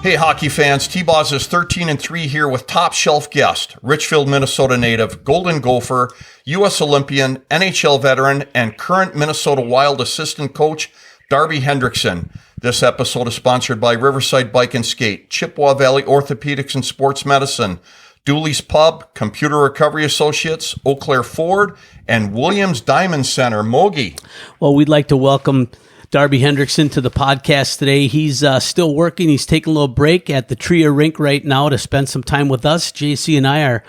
Hey, hockey fans, T-Boz is 13-3 here with top shelf guest, Richfield, Minnesota native, Golden Gopher, U.S. Olympian, NHL veteran, and current Minnesota Wild assistant coach, Darby Hendrickson. This episode is sponsored by Riverside Bike and Skate, Chippewa Valley Orthopedics and Sports Medicine, Dooley's Pub, Computer Recovery Associates, Eau Claire Ford, and Williams Diamond Center. Mogi. Well, we'd like to welcome Darby Hendrickson to the podcast today. He's still working. He's taking a little break at the Tria Rink right now to spend some time with us. JC and I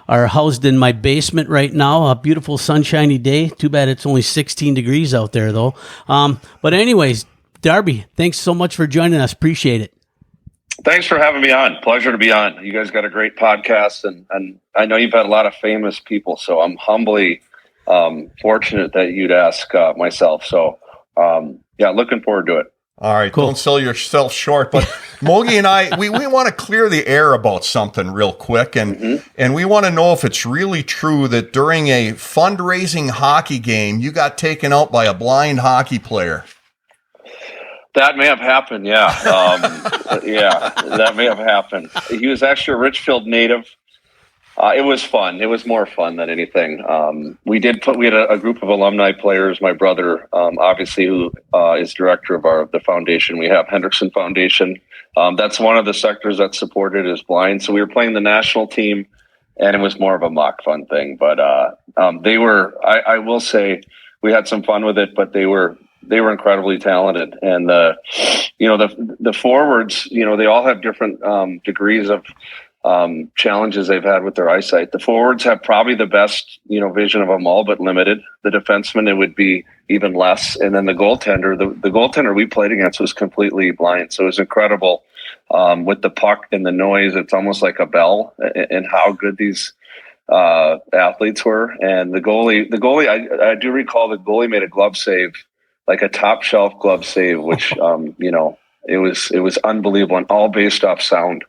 are housed in my basement right now. A beautiful sunshiny day. Too bad it's only 16 degrees out there, though. But anyways, Darby, thanks so much for joining us. Appreciate it. Thanks for having me on. Pleasure to be on. You guys got a great podcast, and I know you've had a lot of famous people, so I'm humbly fortunate that you'd ask myself. So, yeah, looking forward to it. All right, cool. Don't sell yourself short, but Mogi and I, we want to clear the air about something real quick, and we want to know if it's really true that during a fundraising hockey game, you got taken out by a blind hockey player. That may have happened, yeah. Yeah, that may have happened. He was actually a Richfield native. It was fun. It was more fun than anything. We had a group of alumni players. My brother, obviously, who is director of the foundation. We have Hendrickson Foundation. That's one of the sectors that's supported is blind. So we were playing the national team, and it was more of a mock fun thing. But they were. I will say we had some fun with it, but they were incredibly talented. And the forwards, they all have different degrees of challenges they've had with their eyesight. The forwards have probably the best, vision of them all, but limited. The defenseman, it would be even less. And then the goaltender we played against was completely blind. So it was incredible with the puck and the noise. It's almost like a bell, and how good these athletes were. And the goalie, I do recall the goalie made a glove save, like a top shelf glove save, which, it was unbelievable, and all based off sound.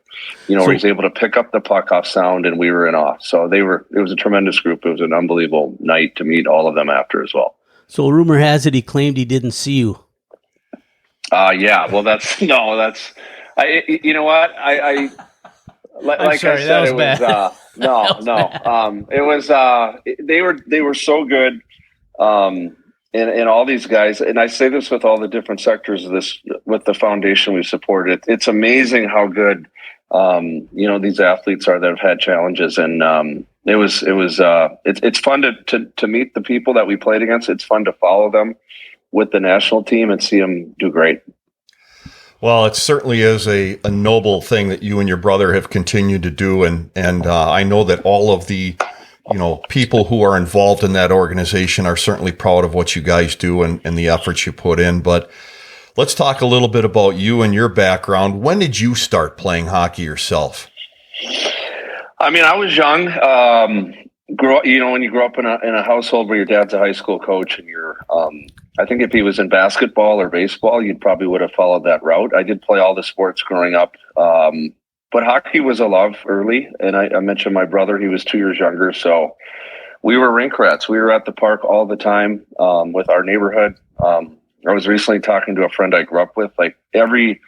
He was able to pick up the puck off sound, and we were in awe. So it was a tremendous group. It was an unbelievable night to meet all of them after as well. So rumor has it he claimed he didn't see you. Yeah. Well, you know what? I said, that was it bad. was, it was, they were so good. And all these guys, and I say this with all the different sectors of this, with the foundation we supported, it's amazing how good, these athletes are that have had challenges. And it's fun to meet the people that we played against. It's fun to follow them with the national team and see them do great. Well, it certainly is a noble thing that you and your brother have continued to do. And I know that all of the people who are involved in that organization are certainly proud of what you guys do and the efforts you put in. But let's talk a little bit about you and your background. When did you start playing hockey yourself? I mean, I was young. When you grow up in a household where your dad's a high school coach, and I think if he was in basketball or baseball, you probably would have followed that route. I did play all the sports growing up. But hockey was a love early, and I mentioned my brother, he was 2 years younger, so we were rink rats. We were at the park all the time with our neighborhood. I was recently talking to a friend I grew up with. Like every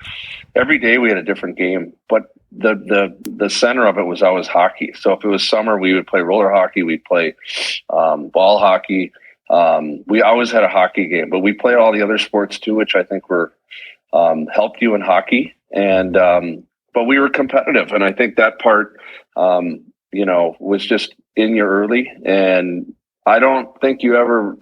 day we had a different game, but the center of it was always hockey. So if it was summer, we would play roller hockey, we'd play ball hockey. We always had a hockey game, but we played all the other sports too, which I think were helped you in hockey. And but we were competitive, and I think that part, was just in you early. And I don't think you ever,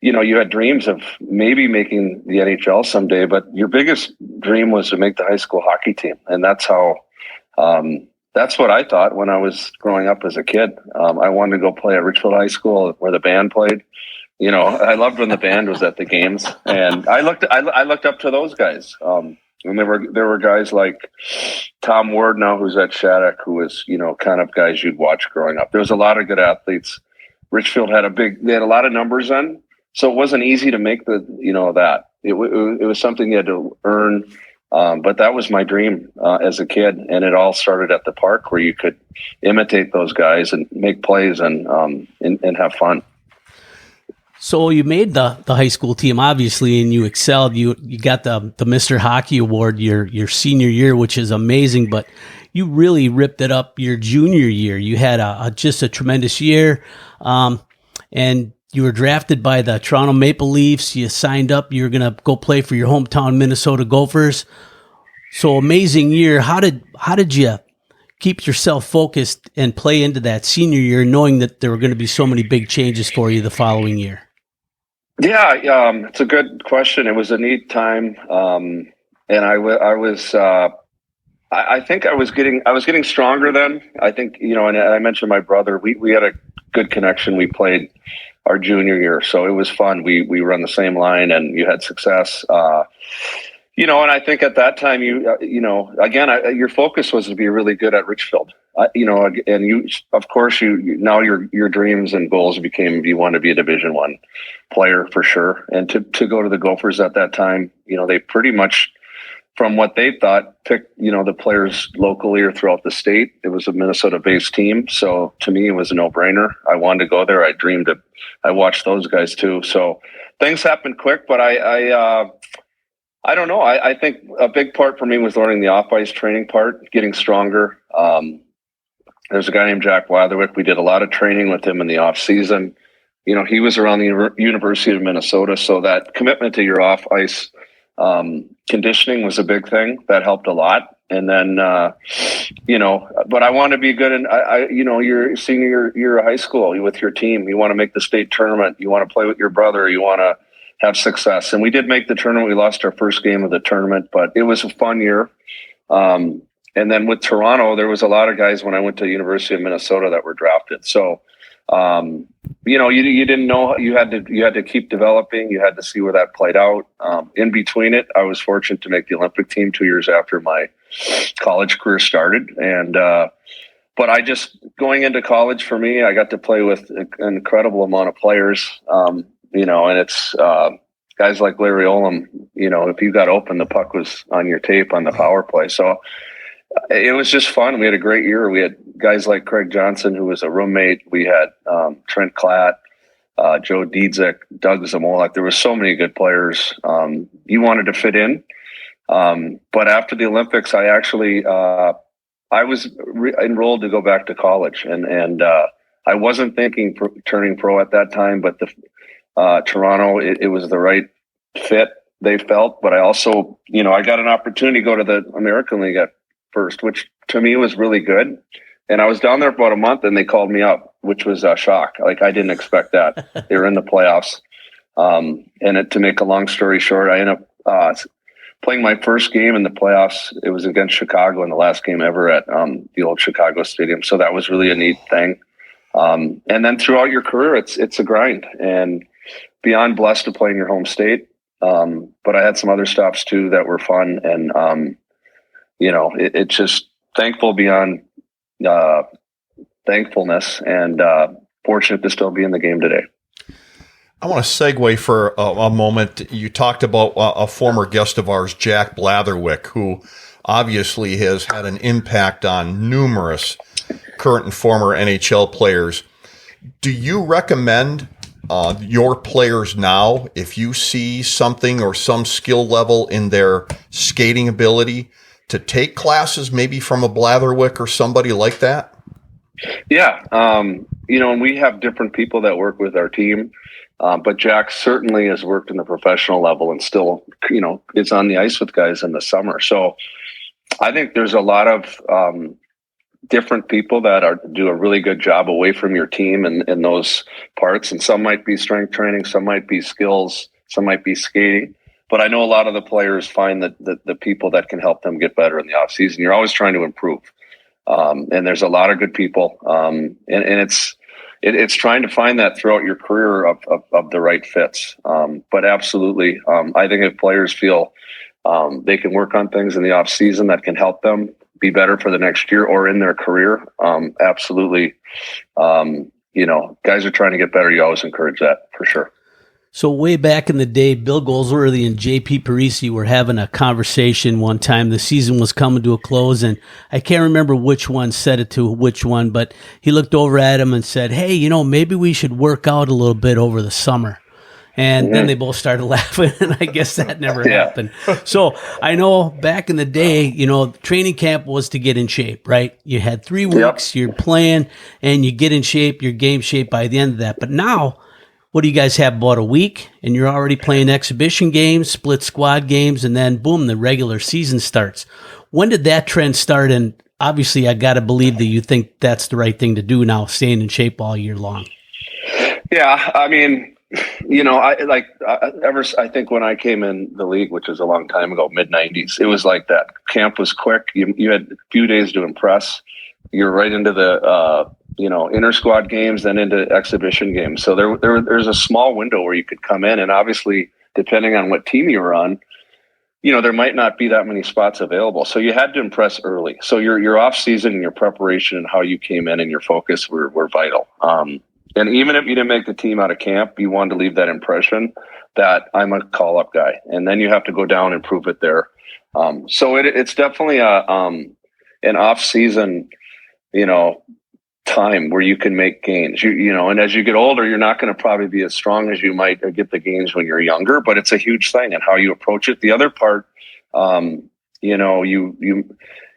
you had dreams of maybe making the NHL someday, but your biggest dream was to make the high school hockey team. And that's how, that's what I thought when I was growing up as a kid. I wanted to go play at Richfield High School where the band played. I loved when the band was at the games, and I looked up to those guys. And there were guys like Tom Ward now, who's at Shattuck, who was, kind of guys you'd watch growing up. There was a lot of good athletes. Richfield they had a lot of numbers in, so it wasn't easy to make that. It was something you had to earn. But that was my dream as a kid, and it all started at the park where you could imitate those guys and make plays and have fun. So you made the high school team, obviously, and you excelled. You got the Mr. Hockey Award your senior year, which is amazing, but you really ripped it up your junior year. You had just a tremendous year, and you were drafted by the Toronto Maple Leafs. You signed up. You were going to go play for your hometown Minnesota Gophers. So amazing year. How did you keep yourself focused and play into that senior year, knowing that there were going to be so many big changes for you the following year? Yeah, it's a good question. It was a neat time, and I think I was getting stronger then. I think, and I mentioned my brother. We had a good connection. We played our junior year, so it was fun. We were on the same line, and you had success. And I think at that time, your focus was to be really good at Richfield. And you, of course, now your dreams and goals became you want to be a Division I player for sure. And to go to the Gophers at that time, they pretty much, from what they thought, picked the players locally or throughout the state. It was a Minnesota-based team, so to me, it was a no-brainer. I wanted to go there. I watched those guys too. So things happened quick, but I don't know. I think a big part for me was learning the off-ice training part, getting stronger. There's a guy named Jack Blatherwick. We did a lot of training with him in the off season. He was around the University of Minnesota, so that commitment to your off-ice conditioning was a big thing. That helped a lot. And then, but I want to be good in, your senior year of high school with your team. You want to make the state tournament. You want to play with your brother. You want to have success. And we did make the tournament. We lost our first game of the tournament, but it was a fun year. And then with Toronto, there was a lot of guys when I went to the University of Minnesota that were drafted. So, you didn't know you had to keep developing. You had to see where that played out. In between it, I was fortunate to make the Olympic team 2 years after my college career started. And, but going into college for me, I got to play with an incredible amount of players. And it's, guys like Larry Olam, if you got open, the puck was on your tape on the power play. So it was just fun. We had a great year. We had guys like Craig Johnson, who was a roommate. We had Trent Klatt, Joe Diedzik, Doug Zamolak. There were so many good players. You wanted to fit in. But after the Olympics, I actually I was enrolled to go back to college. And I wasn't thinking turning pro at that time, but Toronto, it was the right fit, they felt. But I also, I got an opportunity to go to the American League at first, which to me was really good. And I was down there for about a month and they called me up, which was a shock. Like, I didn't expect that. They were in the playoffs. To make a long story short, I ended up playing my first game in the playoffs. It was against Chicago in the last game ever at the old Chicago Stadium. So that was really a neat thing. And then throughout your career, it's a grind, and beyond blessed to play in your home state. But I had some other stops too that were fun, and it's just thankful beyond thankfulness, and fortunate to still be in the game today. I want to segue for a moment. You talked about a former guest of ours, Jack Blatherwick, who obviously has had an impact on numerous current and former NHL players. Do you recommend your players now, if you see something or some skill level in their skating ability, to take classes maybe from a Blatherwick or somebody like that? Yeah. And we have different people that work with our team. But Jack certainly has worked in the professional level and still, is on the ice with guys in the summer. So I think there's a lot of different people that do a really good job away from your team in those parts. And some might be strength training, some might be skills, some might be skating. But I know a lot of the players find that the people that can help them get better in the off season. You're always trying to improve. And there's a lot of good people. And it's trying to find that throughout your career of the right fits. But absolutely, I think if players feel they can work on things in the off season that can help them be better for the next year or in their career, absolutely. Guys are trying to get better. You always encourage that for sure. So way back in the day, Bill Goldsworthy and J.P. Parisi were having a conversation one time. The season was coming to a close, and I can't remember which one said it to which one, but he looked over at him and said, "Hey, maybe we should work out a little bit over the summer." And then they both started laughing, and I guess that never happened. So I know back in the day, training camp was to get in shape, right? You had 3 weeks, you're playing, and you get in shape, your game shape by the end of that. But now, what do you guys have, about a week, and you're already playing exhibition games, split squad games, and then boom, the regular season starts. When did that trend start? And obviously, I got to believe that you think that's the right thing to do now, staying in shape all year long. Yeah, I mean, I think when I came in the league, which was a long time ago, mid-90s, it was like that. Camp was quick. You had a few days to impress. You're right into the inter squad games, then into exhibition games. So there's a small window where you could come in, and obviously, depending on what team you were on, there might not be that many spots available. So you had to impress early. So your off season and your preparation and how you came in and your focus were vital. And even if you didn't make the team out of camp, you wanted to leave that impression that I'm a call-up guy. And then you have to go down and prove it there. So it's definitely an off-season, time where you can make gains. And as you get older, you're not going to probably be as strong as you might get the gains when you're younger. But it's a huge thing, and how you approach it. The other part,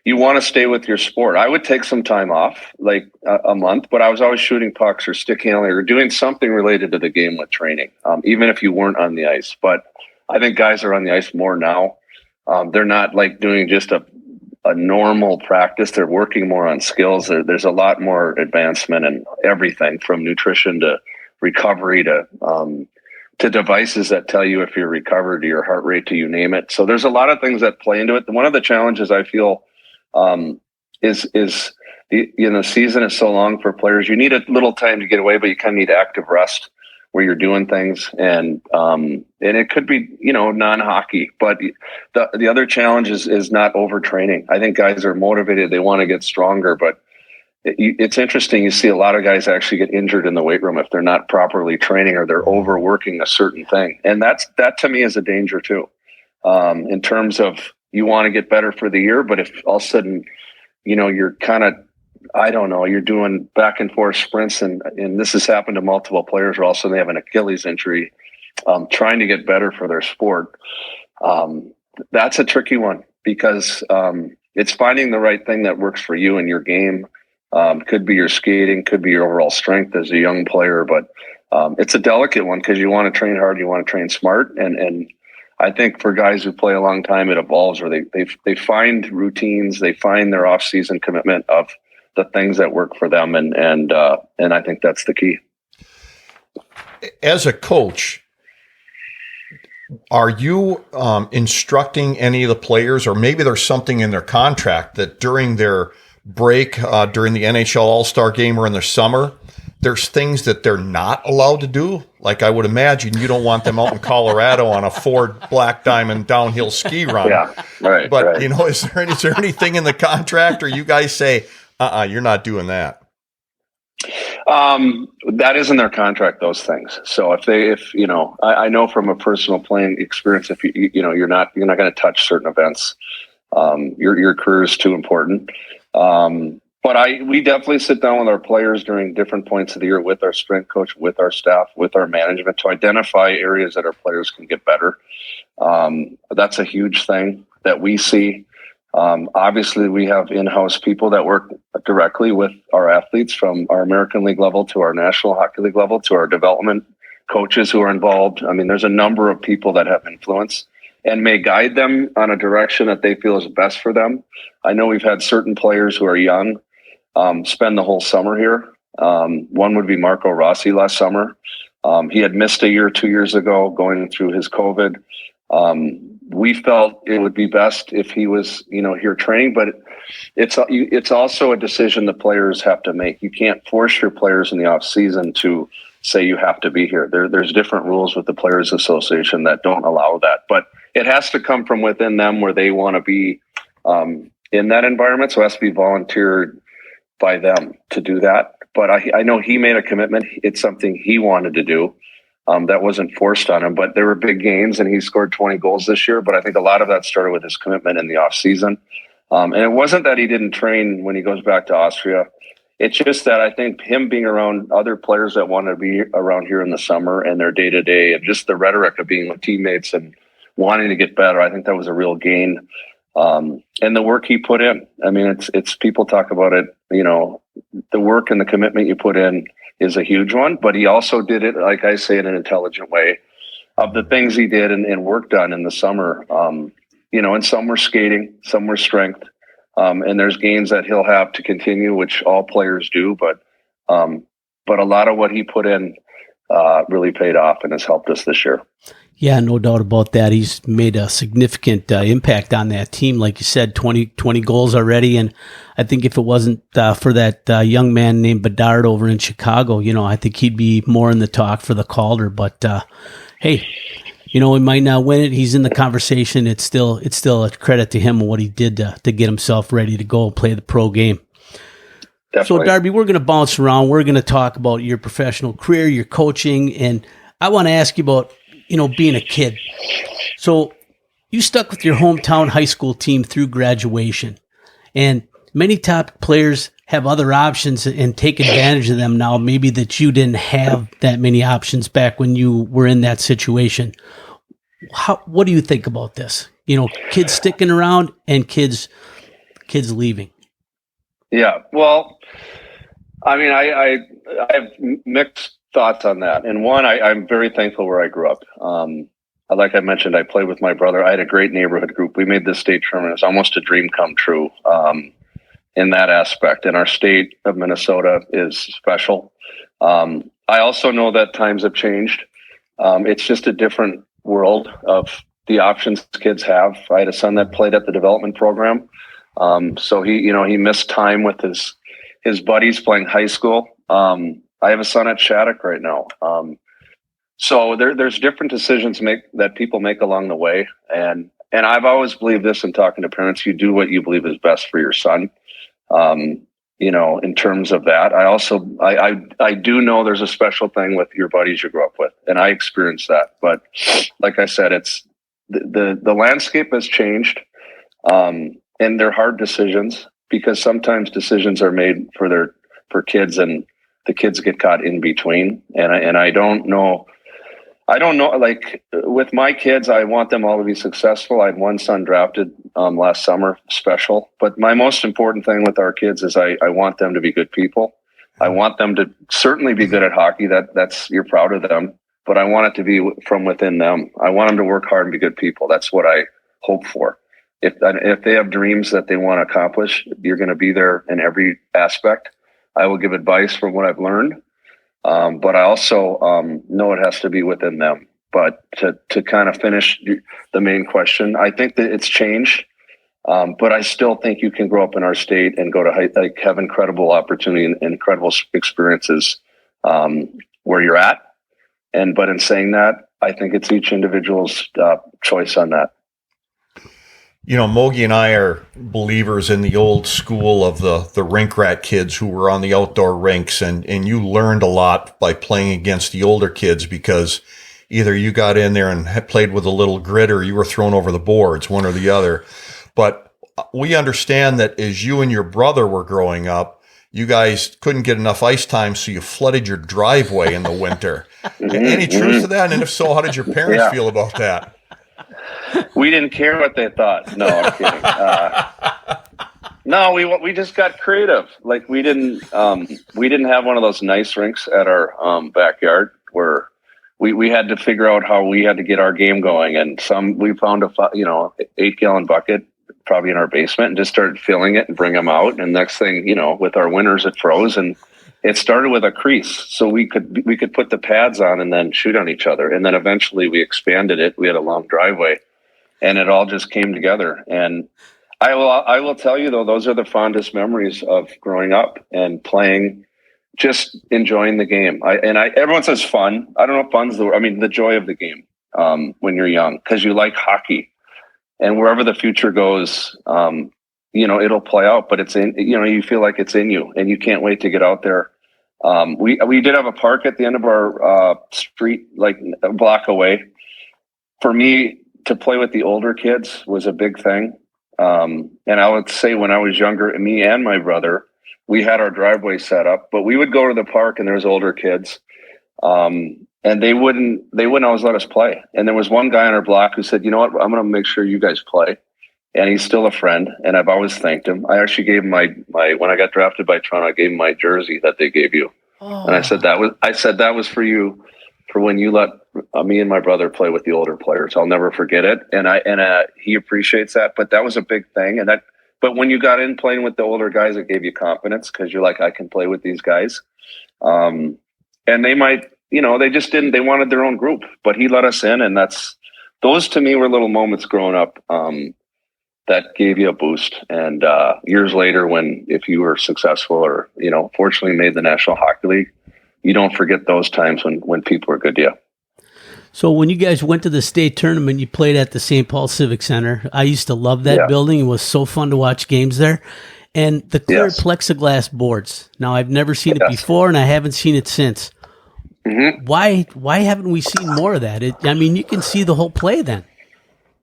you want to stay with your sport. I would take some time off, like a month, but I was always shooting pucks or stick handling or doing something related to the game with training, even if you weren't on the ice. But I think guys are on the ice more now. They're not like doing just a normal practice. They're working more on skills. There's a lot more advancement in everything from nutrition to recovery to devices that tell you if you're recovered, to your heart rate, to you name it. So there's a lot of things that play into it. One of the challenges I feel is the season is so long for players. You need a little time to get away, but you kind of need active rest where you're doing things, and it could be non-hockey. But the other challenge is not overtraining. I think guys are motivated; they want to get stronger, but it's interesting. You see a lot of guys actually get injured in the weight room if they're not properly training or they're overworking a certain thing, and that to me is a danger too. In terms of, you want to get better for the year, but if all of a sudden, you're kind of, you're doing back and forth sprints, and this has happened to multiple players, or also they have an Achilles injury, trying to get better for their sport. That's a tricky one, because it's finding the right thing that works for you and your game. Could be your skating, could be your overall strength as a young player, but it's a delicate one, because you want to train hard, you want to train smart, and I think for guys who play a long time, it evolves where they find routines, they find their off-season commitment of the things that work for them, and I think that's the key. As a coach, are you instructing any of the players, or maybe there's something in their contract that during their break, during the NHL All-Star Game or in the summer, there's things that they're not allowed to do? Like, I would imagine you don't want them out in Colorado on a Ford Black Diamond downhill ski run. Yeah, right. But, right. Is there anything in the contract, or you guys say, you're not doing that? That is in their contract, those things. So I know from a personal playing experience, if you're not going to touch certain events, your career is too important. But we definitely sit down with our players during different points of the year, with our strength coach, with our staff, with our management, to identify areas that our players can get better. That's a huge thing that we see. Obviously, we have in-house people that work directly with our athletes, from our American League level to our National Hockey League level to our development coaches who are involved. I mean, there's a number of people that have influence and may guide them on a direction that they feel is best for them. I know we've had certain players who are young spend the whole summer here. One would be Marco Rossi last summer. He had missed a year 2 years ago going through his COVID. We felt it would be best if he was, here training, but it's also a decision the players have to make. You can't force your players in the off season to say you have to be here. There's different rules with the Players Association that don't allow that, but it has to come from within them where they want to be in that environment. So it has to be volunteered by them to do that. But I know he made a commitment. It's something he wanted to do. That wasn't forced on him, but there were big gains, and he scored 20 goals this year. But I think a lot of that started with his commitment in the off season. And it wasn't that he didn't train when he goes back to Austria. it's just that I think him being around other players that want to be around here in the summer and their day to day, and just the rhetoric of being with teammates and wanting to get better, I think that was a real gain. And the work he put in. I mean, it's people talk about it. The work and the commitment you put in is a huge one. But he also did it, like I say, in an intelligent way. Of the things he did and work done in the summer, and some were skating, some were strength. And there's gains that he'll have to continue, which all players do. But a lot of what he put in really paid off and has helped us this year. Yeah, no doubt about that. He's made a significant impact on that team. Like you said, 20 goals already. And I think if it wasn't for that young man named Bedard over in Chicago, I think he'd be more in the talk for the Calder. But hey, he might not win it. He's in the conversation. It's still a credit to him and what he did to get himself ready to go and play the pro game. Definitely. So, Darby, we're going to bounce around. We're going to talk about your professional career, your coaching, and I want to ask you about, being a kid. So you stuck with your hometown high school team through graduation, and many top players have other options and take advantage of them now, maybe that you didn't have that many options back when you were in that situation. What do you think about this? Kids sticking around and kids leaving. Yeah, well, I mean, I have mixed thoughts on that. And one, I'm very thankful where I grew up. Like I mentioned, I played with my brother. I had a great neighborhood group. We made the state tournament. It was almost a dream come true in that aspect. And our state of Minnesota is special. I also know that times have changed. It's just a different world of the options kids have. I had a son that played at the development program. So he missed time with his buddies playing high school. I have a son at Shattuck right now. So there's different decisions that people make along the way. And I've always believed this in talking to parents, you do what you believe is best for your son. In terms of that, I do know there's a special thing with your buddies you grew up with, and I experienced that. But like I said, it's the landscape has changed, and they're hard decisions because sometimes decisions are made for kids, and the kids get caught in between. And I don't know. Like with my kids, I want them all to be successful. I had one son drafted last summer, special. But my most important thing with our kids is I want them to be good people. I want them to certainly be good at hockey. That's you're proud of them. But I want it to be from within them. I want them to work hard and be good people. That's what I hope for. If they have dreams that they want to accomplish, you're going to be there in every aspect. I will give advice from what I've learned. But I also know it has to be within them. But to kind of finish the main question, I think that it's changed. But I still think you can grow up in our state and go to have incredible opportunity and incredible experiences where you're at. But in saying that, I think it's each individual's choice on that. Mogi and I are believers in the old school of the rink rat kids who were on the outdoor rinks, and you learned a lot by playing against the older kids because either you got in there and played with a little grit or you were thrown over the boards, one or the other. But we understand that as you and your brother were growing up, you guys couldn't get enough ice time, so you flooded your driveway in the winter. Any truth to that? And if so, how did your parents feel about that? We didn't care what they thought. No, I'm kidding. No, we just got creative. Like we didn't have one of those nice rinks at our backyard where we had to figure out how we had to get our game going. And we found a 8-gallon bucket probably in our basement and just started filling it and bring them out. And next thing, with our winters, it froze, and it started with a crease, so we could put the pads on and then shoot on each other. And then eventually we expanded it. We had a long driveway, and it all just came together. And I will tell you though, those are the fondest memories of growing up and playing, just enjoying the game. Everyone says fun. I don't know if fun's the word. I mean, the joy of the game when you're young, because you like hockey, and wherever the future goes, it'll play out. But it's in, you feel like it's in you, and you can't wait to get out there. We did have a park at the end of our street, like a block away. For me, to play with the older kids was a big thing. And I would say when I was younger, me and my brother, we had our driveway set up, but we would go to the park and there was older kids. And they wouldn't always let us play. And there was one guy on our block who said, you know what, I'm going to make sure you guys play. And he's still a friend. And I've always thanked him. I actually gave him my when I got drafted by Toronto, I gave him my jersey that they gave you. Oh. And I said that was for you, for when you let me and my brother play with the older players. I'll never forget it. And he appreciates that. But that was a big thing. But when you got in playing with the older guys, it gave you confidence because you're like, I can play with these guys. And they might, they just didn't. They wanted their own group, but he let us in, and those to me were little moments growing up that gave you a boost. And years later, if you were successful or fortunately made the National Hockey League, you don't forget those times when people were good to you. So when you guys went to the state tournament, you played at the St. Paul Civic Center. I used to love that building. It was so fun to watch games there. And the clear plexiglass boards. Now, I've never seen it before, and I haven't seen it since. Mm-hmm. Why haven't we seen more of that? You can see the whole play then.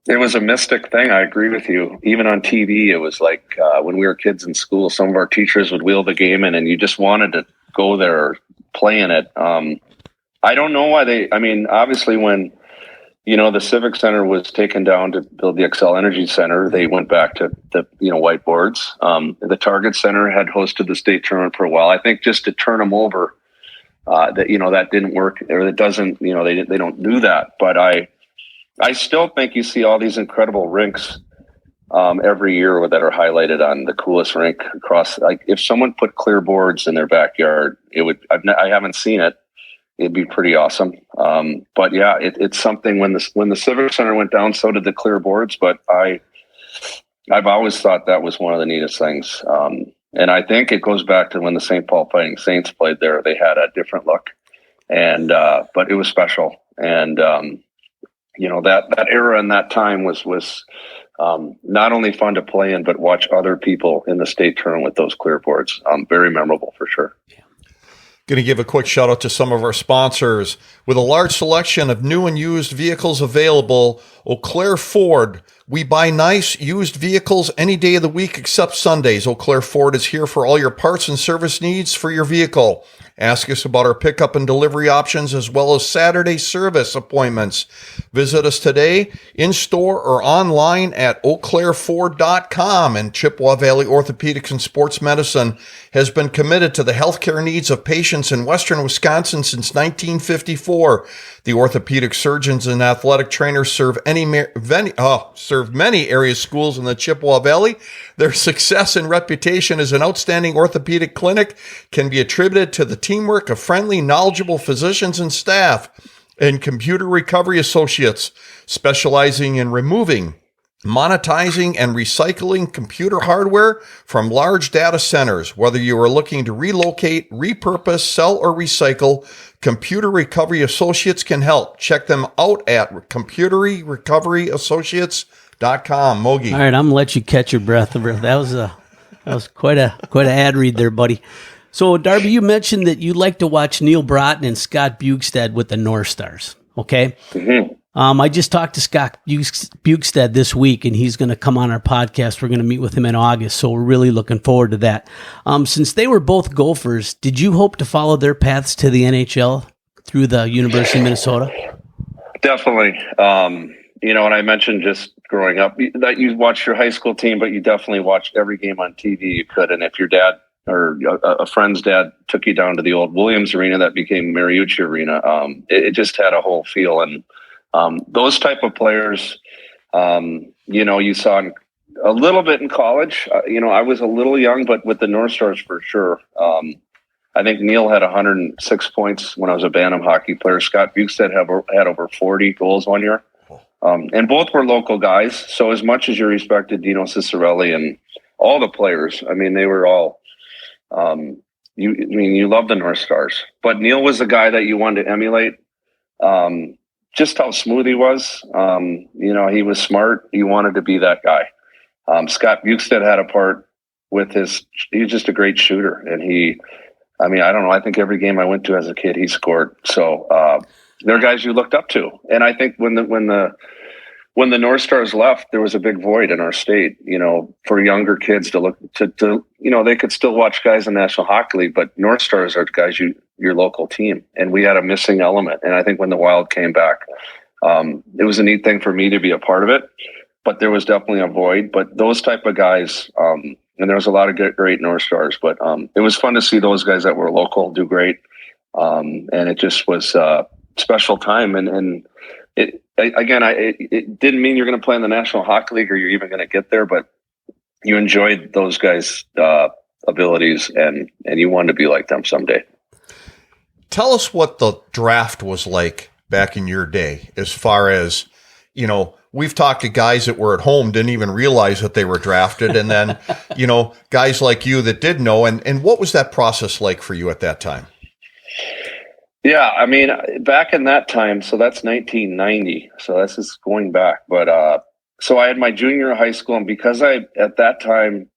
It was a mystic thing. I agree with you. Even on TV, it was like when we were kids in school, some of our teachers would wheel the game in, and you just wanted to go there or play in it. I don't know why obviously when, the Civic Center was taken down to build the Xcel Energy Center, they went back to the, whiteboards. The Target Center had hosted the state tournament for a while. I think just to turn them over, that didn't work, or it doesn't, they don't do that. But I still think you see all these incredible rinks every year that are highlighted on the coolest rink across. Like if someone put clear boards in their backyard, I haven't seen it. It'd be pretty awesome. But yeah, it's something. When the Civic Center went down, so did the clear boards. But I've always thought that was one of the neatest things. And I think it goes back to when the St. Paul Fighting Saints played there. They had a different look, and but it was special. And that era and that time was not only fun to play in, but watch other people in the state tournament with those clear boards. Very memorable for sure. Going to give a quick shout out to some of our sponsors. With a large selection of new and used vehicles available, Eau Claire Ford. We buy nice used vehicles any day of the week except Sundays. Eau Claire Ford is here for all your parts and service needs for your vehicle. Ask us about our pickup and delivery options as well as Saturday service appointments. Visit us today in store or online at eauclaireford.com. And Chippewa Valley Orthopedics and Sports Medicine has been committed to the healthcare needs of patients in western Wisconsin since 1954. The orthopedic surgeons and athletic trainers serve many area schools in the Chippewa Valley. Their success and reputation as an outstanding orthopedic clinic can be attributed to the teamwork of friendly, knowledgeable physicians and staff. And Computer Recovery Associates, specializing in removing, monetizing, and recycling computer hardware from large data centers. Whether you are looking to relocate, repurpose, sell, or recycle, Computer Recovery Associates can help. Check them out at computerrecoveryassociates.com. Mogi. All right, I'm gonna let you catch your breath. That was quite a ad read there, buddy. So, Darby, you mentioned that you like to watch Neil Broughton and Scott Bugstad with the North Stars. Okay. Mm-hmm. I just talked to Scott Bugstad this week, and he's going to come on our podcast. We're going to meet with him in August, so we're really looking forward to that. Since they were both Gophers, did you hope to follow their paths to the NHL through the University of Minnesota? Definitely. And I mentioned just growing up that you watched your high school team, but you definitely watched every game on TV you could. And if your dad or a friend's dad took you down to the old Williams Arena that became Mariucci Arena, it just had a whole feel. And those type of players, you saw a little bit in college. I was a little young, but with the North Stars for sure. I think Neil had 106 points when I was a Bantam hockey player. Scott Bugstad had over 40 goals one year. And both were local guys. So as much as you respected Dino Cicerelli and all the players, they were all, you love the North Stars. But Neil was the guy that you wanted to emulate. Just how smooth he was. He was smart. You wanted to be that guy. Scott Bugstad had a part with he was just a great shooter. And I don't know. I think every game I went to as a kid, he scored. So they're guys you looked up to. And I think when the when the North Stars left, there was a big void in our state, for younger kids to look to they could still watch guys in the National Hockey League, but North Stars are guys, your local team. And we had a missing element. And I think when the Wild came back, it was a neat thing for me to be a part of it, but there was definitely a void. But those type of guys, and there was a lot of great North Stars, but it was fun to see those guys that were local do great. And it just was a special time. And it didn't mean you're going to play in the National Hockey League or you're even going to get there, but you enjoyed those guys' abilities and you wanted to be like them someday. Tell us what the draft was like back in your day, as far as, we've talked to guys that were at home, didn't even realize that they were drafted. And then, guys like you that did know. And what was that process like for you at that time? Yeah, I mean, back in that time, so that's 1990. So this is going back. But so I had my junior year of high school, and because at that time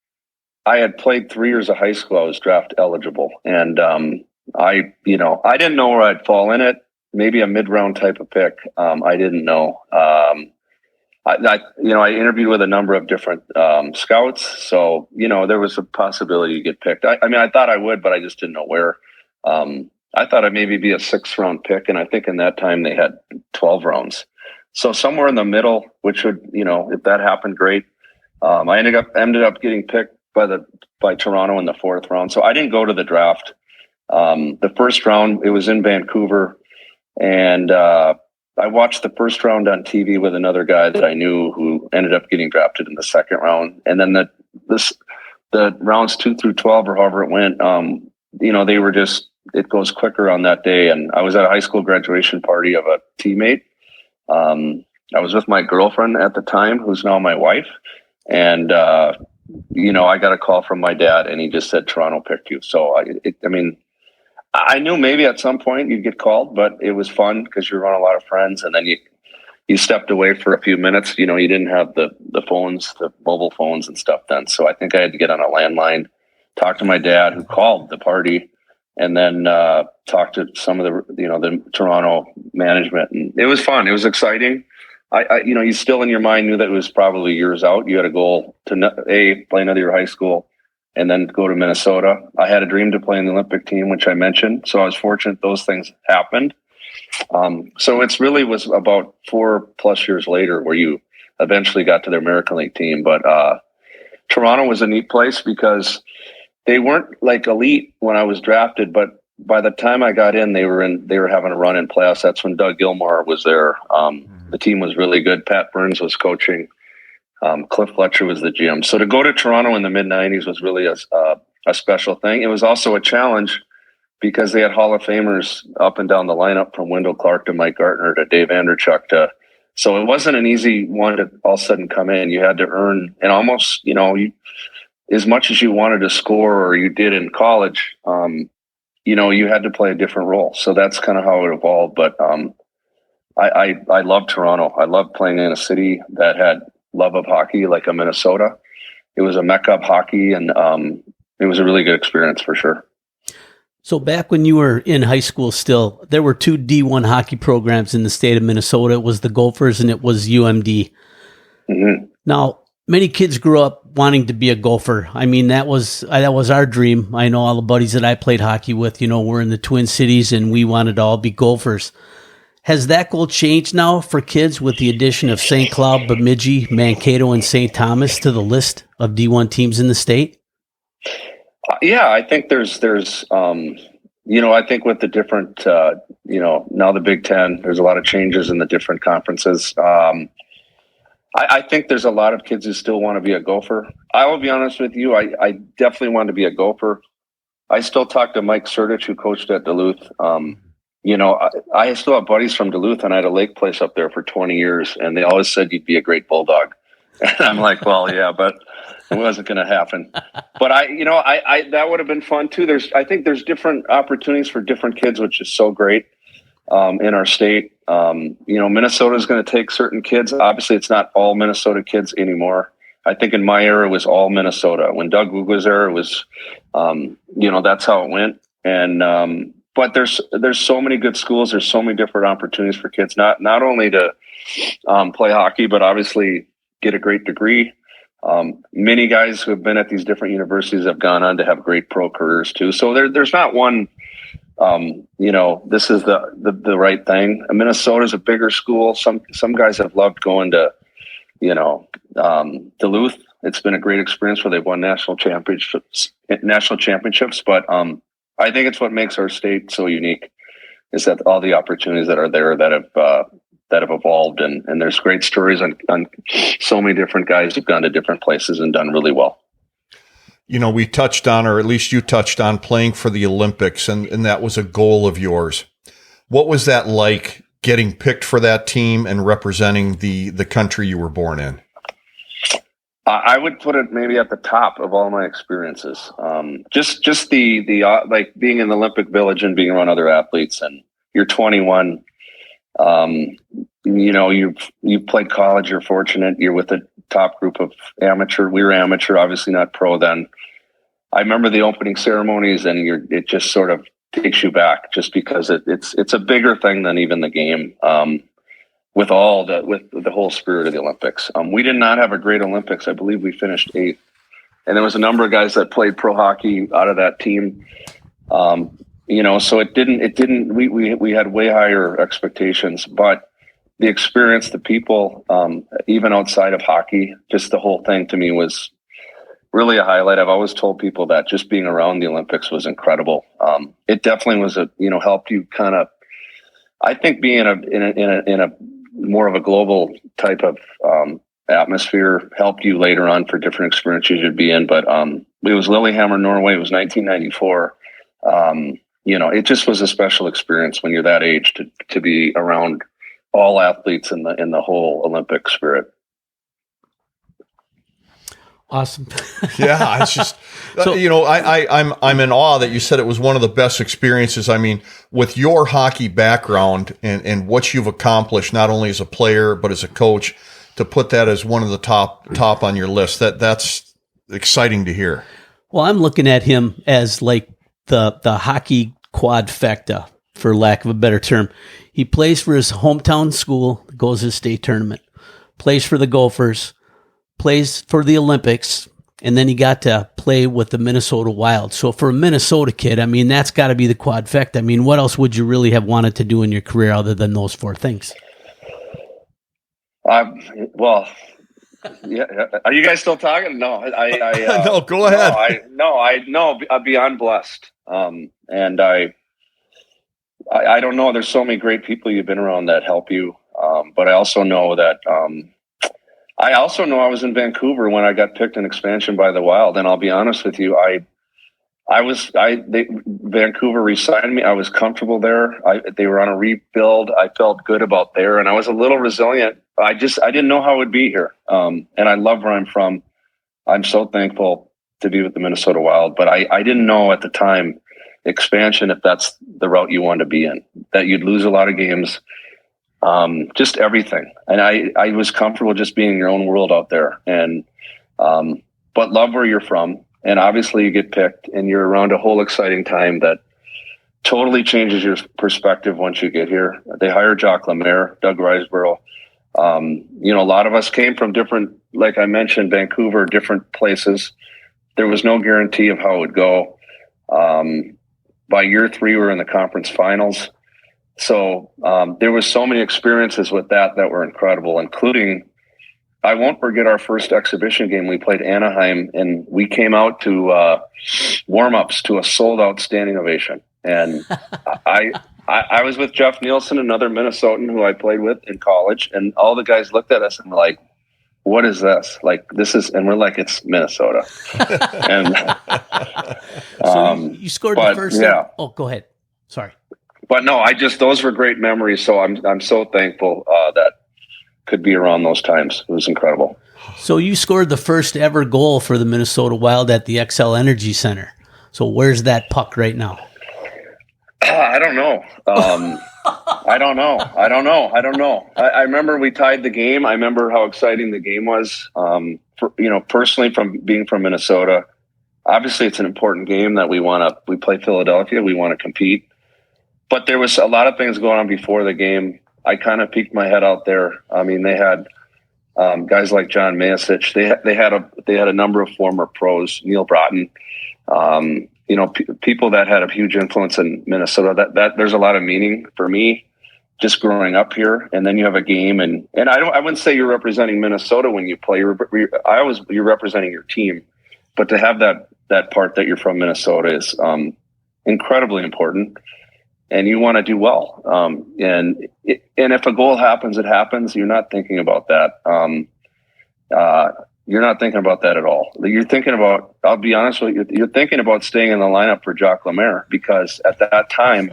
I had played 3 years of high school, I was draft eligible. And I didn't know where I'd fall in it. Maybe a mid-round type of pick. I didn't know. I interviewed with a number of different scouts, so there was a possibility you get picked. I thought I would, but I just didn't know where. I thought I'd maybe be a 6th round pick, and I think in that time they had 12 rounds. So somewhere in the middle, which would, if that happened, great. I ended up getting picked by Toronto in the 4th round. So I didn't go to the draft. The 1st round, it was in Vancouver, and I watched the 1st round on TV with another guy that I knew who ended up getting drafted in the 2nd round. And then the rounds 2 through 12, or however it went, they were just, it goes quicker on that day. And I was at a high school graduation party of a teammate. I was with my girlfriend at the time, who's now my wife. And, I got a call from my dad, and he just said, Toronto picked you. So I knew maybe at some point you'd get called, but it was fun because you're around a lot of friends, and then you stepped away for a few minutes. You didn't have the phones, the mobile phones and stuff then. So I think I had to get on a landline, talk to my dad, who called the party, and then talk to some of the Toronto management. And it was fun. It was exciting. You still in your mind knew that it was probably years out. You had a goal to play another year of high school and then go to Minnesota. I had a dream to play in the Olympic team, which I mentioned. So I was fortunate those things happened. So it's really was about 4+ years later where you eventually got to the American League team. But Toronto was a neat place because they weren't like elite when I was drafted, but by the time I got in, they were having a run in playoffs. That's when Doug Gilmour was there. The team was really good. Pat Burns was coaching. Cliff Fletcher was the GM. So to go to Toronto in the mid-90s was really a special thing. It was also a challenge because they had Hall of Famers up and down the lineup, from Wendell Clark to Mike Gartner to Dave Andrechuk so it wasn't an easy one to all of a sudden come in. You had to earn, and almost, as much as you wanted to score or you did in college, you had to play a different role. So that's kind of how it evolved. But I love Toronto. I love playing in a city that had love of hockey, like a Minnesota. It was a mecca of hockey, and it was a really good experience for sure. So back when you were in high school still, there were 2 D1 hockey programs in the state of Minnesota. It was the Gophers and it was UMD. Mm-hmm. Now, many kids grew up wanting to be a Gopher. I mean, that was our dream. I know all the buddies that I played hockey with, we're in the Twin Cities and we wanted to all be Gophers. Has that goal changed now for kids with the addition of St. Cloud, Bemidji, Mankato, and St. Thomas to the list of D1 teams in the state? Yeah, I think there's I think with the different, now the Big Ten, there's a lot of changes in the different conferences. I think there's a lot of kids who still want to be a Gopher. I will be honest with you. I definitely want to be a Gopher. I still talk to Mike Surdich, who coached at Duluth. I still have buddies from Duluth, and I had a lake place up there for 20 years, and they always said you'd be a great Bulldog. And I'm like, well, yeah, but it wasn't going to happen. But I that would have been fun too. I think there's different opportunities for different kids, which is so great in our state. Minnesota is going to take certain kids. Obviously, it's not all Minnesota kids anymore. I think in my era, it was all Minnesota. When Doug Woog was there, it was, that's how it went. And but there's so many good schools. There's so many different opportunities for kids, not only to play hockey, but obviously get a great degree. Many guys who have been at these different universities have gone on to have great pro careers too. So there's not one, this is the right thing. Minnesota's a bigger school. Some guys have loved going to, Duluth. It's been a great experience where they've won national championships. But I think it's what makes our state so unique is that all the opportunities that are there that have evolved, and there's great stories on so many different guys who've gone to different places and done really well. We touched on, or at least you touched on, playing for the Olympics, and that was a goal of yours. What was that like, getting picked for that team and representing the country you were born in? I would put it maybe at the top of all my experiences. Just the like being in the Olympic Village and being around other athletes, and you're 21. You've played college. You're fortunate. You're with a top group of amateur. We were amateur, obviously not pro then. I remember the opening ceremonies, and it just sort of takes you back, just because it's a bigger thing than even the game. With the whole spirit of the Olympics. We did not have a great Olympics. I believe we finished 8th, and there was a number of guys that played pro hockey out of that team. So it didn't, we had way higher expectations, but the experience, the people, even outside of hockey, just the whole thing to me was really a highlight. I've always told people that just being around the Olympics was incredible. It definitely was helped you kind of, I think being in a more of a global type of atmosphere helped you later on for different experiences you'd be in. But it was Lillehammer, Norway. It was 1994. It just was a special experience when you're that age to be around all athletes in the whole Olympic spirit. Awesome. Yeah, it's just I'm in awe that you said it was one of the best experiences. I mean, with your hockey background and what you've accomplished, not only as a player but as a coach, to put that as one of the top on your list, that's exciting to hear. Well, I'm looking at him as like the hockey quadfecta, for lack of a better term. He plays for his hometown school, goes to the state tournament, plays for the Gophers, plays for the Olympics, and then he got to play with the Minnesota Wild. So for a Minnesota kid, I mean, that's got to be the quadfecta. I mean, what else would you really have wanted to do in your career other than those 4 things? Well, yeah. Are you guys still talking? No, no, go ahead. No, beyond blessed. And I don't know. There's so many great people you've been around that help you. But I also know that, I was in Vancouver when I got picked in expansion by the Wild, and I'll be honest with you, Vancouver re-signed me. I was comfortable there. They were on a rebuild. I felt good about there, and I was a little resilient. I didn't know how it would be here, and I love where I'm from. I'm so thankful to be with the Minnesota Wild, but I didn't know at the time expansion if that's the route you wanted to be in, that you'd lose a lot of games. Just everything. And I was comfortable just being in your own world out there, and, but love where you're from. And obviously you get picked and you're around a whole exciting time that totally changes your perspective once you get here. They hired Jacques Lemaire, Doug Riseborough. A lot of us came from different, like I mentioned, Vancouver, different places. There was no guarantee of how it would go. By year 3, we were in the conference finals. So there was so many experiences with that were incredible, including, I won't forget our first exhibition game. We played Anaheim, and we came out to warm-ups to a sold-out standing ovation. And I was with Jeff Nielsen, another Minnesotan who I played with in college, and all the guys looked at us and were like, what is this? Like, this is, and we're like, it's Minnesota. And so you scored the first. Yeah. Oh, go ahead. Sorry. But no, those were great memories. So I'm so thankful that could be around those times. It was incredible. So you scored the first ever goal for the Minnesota Wild at the XL Energy Center. So where's that puck right now? I don't know. I don't know. I remember we tied the game. I remember how exciting the game was. Personally, from being from Minnesota, obviously it's an important game that we play Philadelphia. We want to compete. but there was a lot of things going on before the game. I kind of peeked my head out there. I mean, they had guys like John Mayasich. They had a number of former pros, Neil Broughton, people that had a huge influence in Minnesota. That there's a lot of meaning for me just growing up here. And then you have a game, and I wouldn't say you're representing Minnesota when you play. You're representing your team, but to have that part that you're from Minnesota is incredibly important. And you want to do well. And if a goal happens, it happens. You're not thinking about that. You're not thinking about that at all. You're thinking about, I'll be honest with you, you're thinking about staying in the lineup for Jacques Lemaire, because at that time,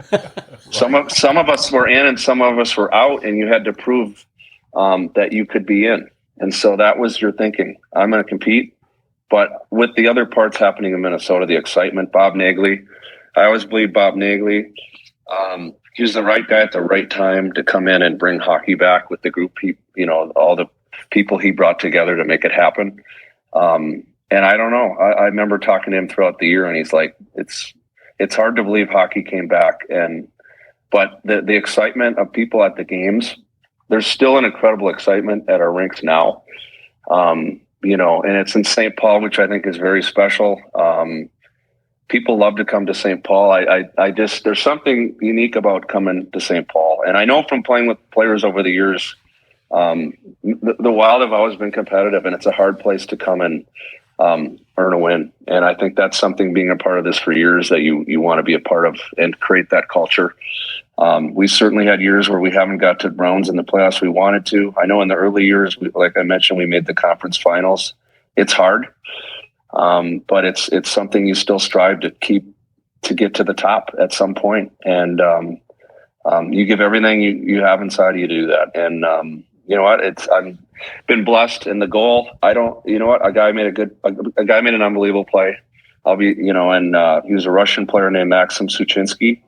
some of us were in and some of us were out, and you had to prove that you could be in. And so that was your thinking. I'm going to compete. But with the other parts happening in Minnesota, the excitement, Bob Nagley, I always believe Bob Nagley, he was the right guy at the right time to come in and bring hockey back with the group. All the people he brought together to make it happen. And I don't know. I remember talking to him throughout the year, and he's like, it's hard to believe hockey came back. But the excitement of people at the games, there's still an incredible excitement at our rinks now. And it's in St. Paul, which I think is very special. People love to come to St. Paul. I just, there's something unique about coming to St. Paul. And I know from playing with players over the years, the Wild have always been competitive, and it's a hard place to come and earn a win. And I think that's something, being a part of this for years, that you want to be a part of and create that culture. We certainly had years where we haven't got to rounds in the playoffs we wanted to. I know in the early years, like I mentioned, we made the conference finals. It's hard. But it's something you still strive to get to the top at some point. And, you give everything you have inside of you to do that. And, you know what, I'm been blessed in the goal. A guy made an unbelievable play. He was a Russian player named Maxim Suchinsky.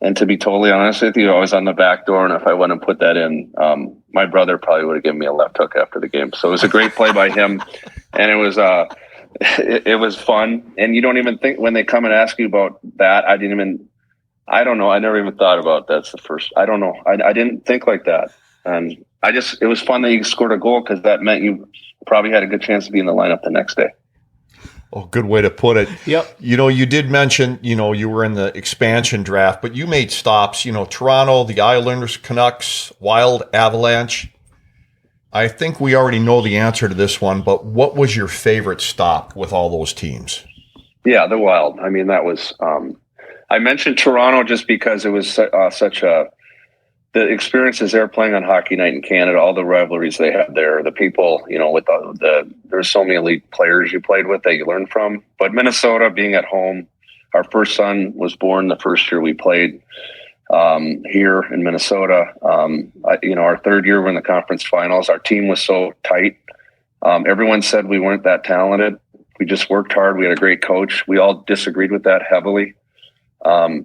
And to be totally honest with you, I was on the back door, and if I went and put that in, my brother probably would have given me a left hook after the game. So it was a great play by him. And it was fun. And you don't even think, when they come and ask you about that, I don't know. I never even thought about that's the first. I don't know. I didn't think like that. And it was fun that you scored a goal, because that meant you probably had a good chance to be in the lineup the next day. Oh, good way to put it. Yep. You did mention, you were in the expansion draft, but you made stops, Toronto, the Islanders, Canucks, Wild, Avalanche. I think we already know the answer to this one, but what was your favorite stop with all those teams? Yeah, the Wild. I mean, that was, I mentioned Toronto just because it was the experiences there playing on Hockey Night in Canada, all the rivalries they had there, the people, with there's so many elite players you played with that you learned from. But Minnesota, being at home, our first son was born the first year we played here in Minnesota. Our third year we're in the conference finals. Our team was so tight. Everyone said we weren't that talented. We just worked hard. We had a great coach. We all disagreed with that heavily.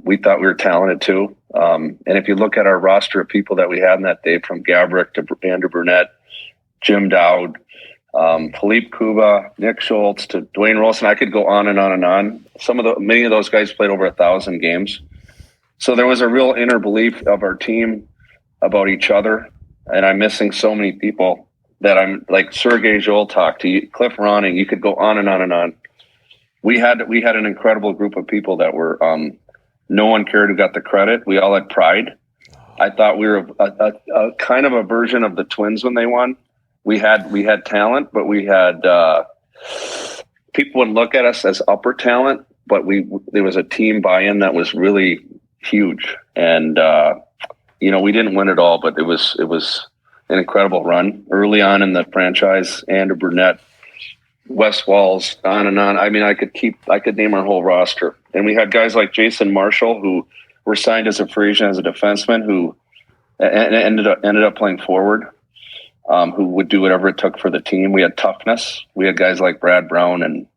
We thought we were talented too. And if you look at our roster of people that we had in that day, from Gabrick to Andrew Burnett, Jim Dowd, Philippe Kuba, Nick Schultz to Dwayne Rolson, I could go on and on and on. Many of those guys played over 1,000 games. So there was a real inner belief of our team about each other. And I'm missing so many people that I'm like Sergei Zoltak to Cliff Ronning. You could go on and on and on. We had an incredible group of people that were, no one cared who got the credit. We all had pride. I thought we were a kind of a version of the Twins when they won. We had talent, but we had, people would look at us as upper talent, but there was a team buy-in that was really huge. And, we didn't win it all, but it was an incredible run early on in the franchise. Andrew Burnett, Wes Walls, on and on. I mean, I could name our whole roster. And we had guys like Jason Marshall, who were signed as a free agent as a defenseman, who ended up playing forward, who would do whatever it took for the team. We had toughness. We had guys like Brad Brown and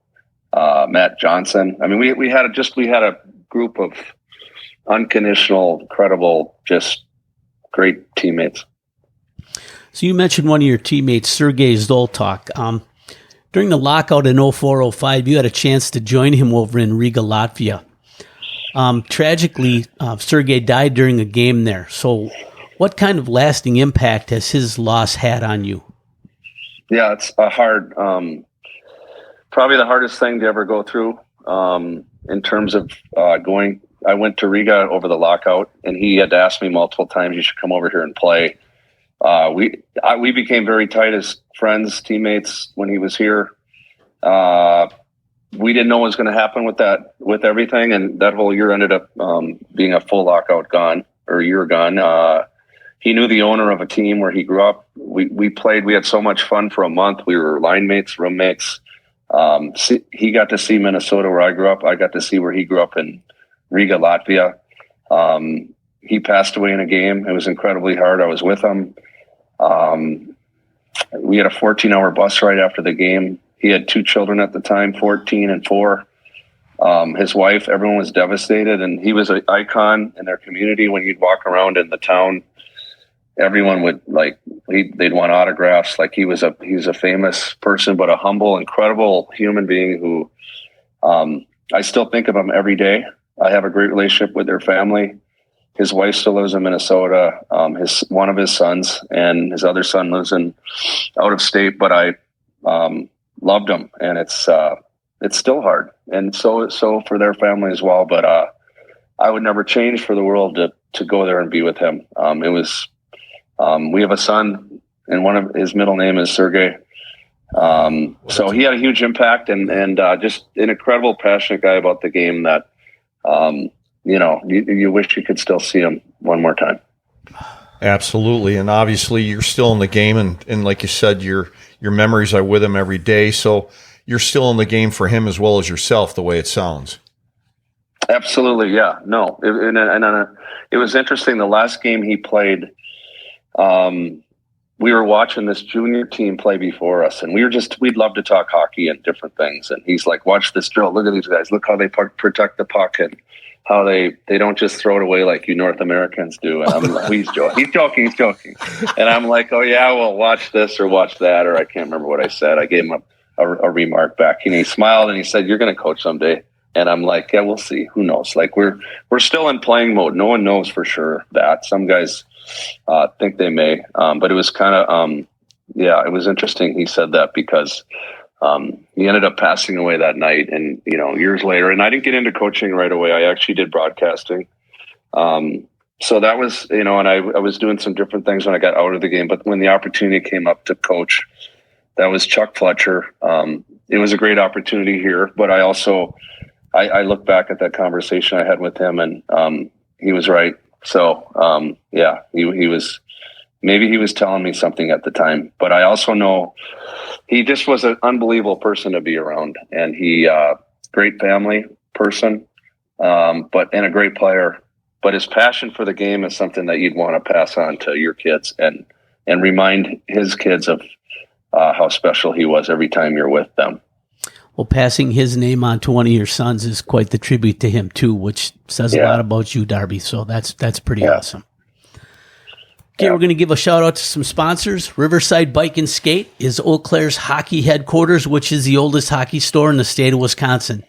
Matt Johnson. I mean, we had a group of unconditional, credible, just great teammates. So you mentioned one of your teammates, Sergei Zoltak. During the lockout in 04-05, you had a chance to join him over in Riga, Latvia. Tragically, Sergey died during a game there. So what kind of lasting impact has his loss had on you? Yeah, it's a hard, probably the hardest thing to ever go through in terms of going. I went to Riga over the lockout, and he had to ask me multiple times, you should come over here and play. We became very tight as friends, teammates when he was here. We didn't know what was going to happen with everything. And that whole year ended up being a full lockout gone, or a year gone. He knew the owner of a team where he grew up. We played, we had so much fun for a month. We were line mates, roommates. He got to see Minnesota where I grew up. I got to see where he grew up in Riga, Latvia. He passed away in a game. It was incredibly hard. I was with him. We had a 14-hour bus ride after the game. He had 2 children at the time, 14 and 4. His wife, everyone was devastated, and he was an icon in their community. When you'd walk around in the town, everyone would they'd want autographs. Like he's a famous person, but a humble, incredible human being who I still think of him every day. I have a great relationship with their family. His wife still lives in Minnesota. One of his sons and his other son lives out of state, but I loved him, and it's still hard. And so for their family as well. But I would never change for the world to go there and be with him. We have a son, and his middle name is Sergey. So he had a huge impact, and just an incredible, passionate guy about the game that, you wish you could still see him one more time. Absolutely. And obviously you're still in the game, and like you said, your memories are with him every day. So you're still in the game for him as well as yourself, the way it sounds. Absolutely. Yeah, no. It was interesting. The last game he played, we were watching this junior team play before us, and we'd love to talk hockey and different things. And he's like, watch this drill. Look at these guys. Look how they protect the puck, and how they don't just throw it away like you North Americans do. And I'm like, he's joking. And I'm like, oh yeah, well, watch this or watch that, or I can't remember what I said. I gave him a remark back, and he smiled and he said, you're going to coach someday. And I'm like, yeah, we'll see. Who knows? Like we're still in playing mode. No one knows for sure that. Some guys think they may, but it was kind of, it was interesting. He said that because he ended up passing away that night, and years later. And I didn't get into coaching right away. I actually did broadcasting. So that was, and I was doing some different things when I got out of the game. But when the opportunity came up to coach, that was Chuck Fletcher. It was a great opportunity here, but I also, I look back at that conversation I had with him, and he was right. So, he was, maybe he was telling me something at the time, but I also know he just was an unbelievable person to be around, and he, great family person, and a great player, but his passion for the game is something that you'd want to pass on to your kids and remind his kids of how special he was every time you're with them. Well, passing his name on to one of your sons is quite the tribute to him too, which says a lot about you, Darby. So that's pretty awesome. Okay, we're going to give a shout out to some sponsors. Riverside Bike and Skate is Eau Claire's hockey headquarters, which is the oldest hockey store in the state of Wisconsin.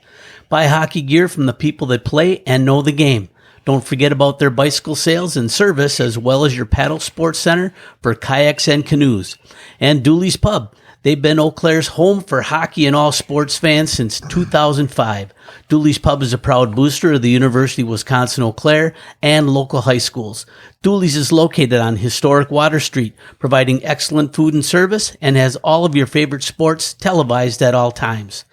Buy hockey gear from the people that play and know the game. Don't forget about their bicycle sales and service, as well as your paddle sports center for kayaks and canoes. And Dooley's Pub. They've been Eau Claire's home for hockey and all sports fans since 2005. Dooley's Pub is a proud booster of the University of Wisconsin-Eau Claire and local high schools. Dooley's is located on historic Water Street, providing excellent food and service, and has all of your favorite sports televised at all times.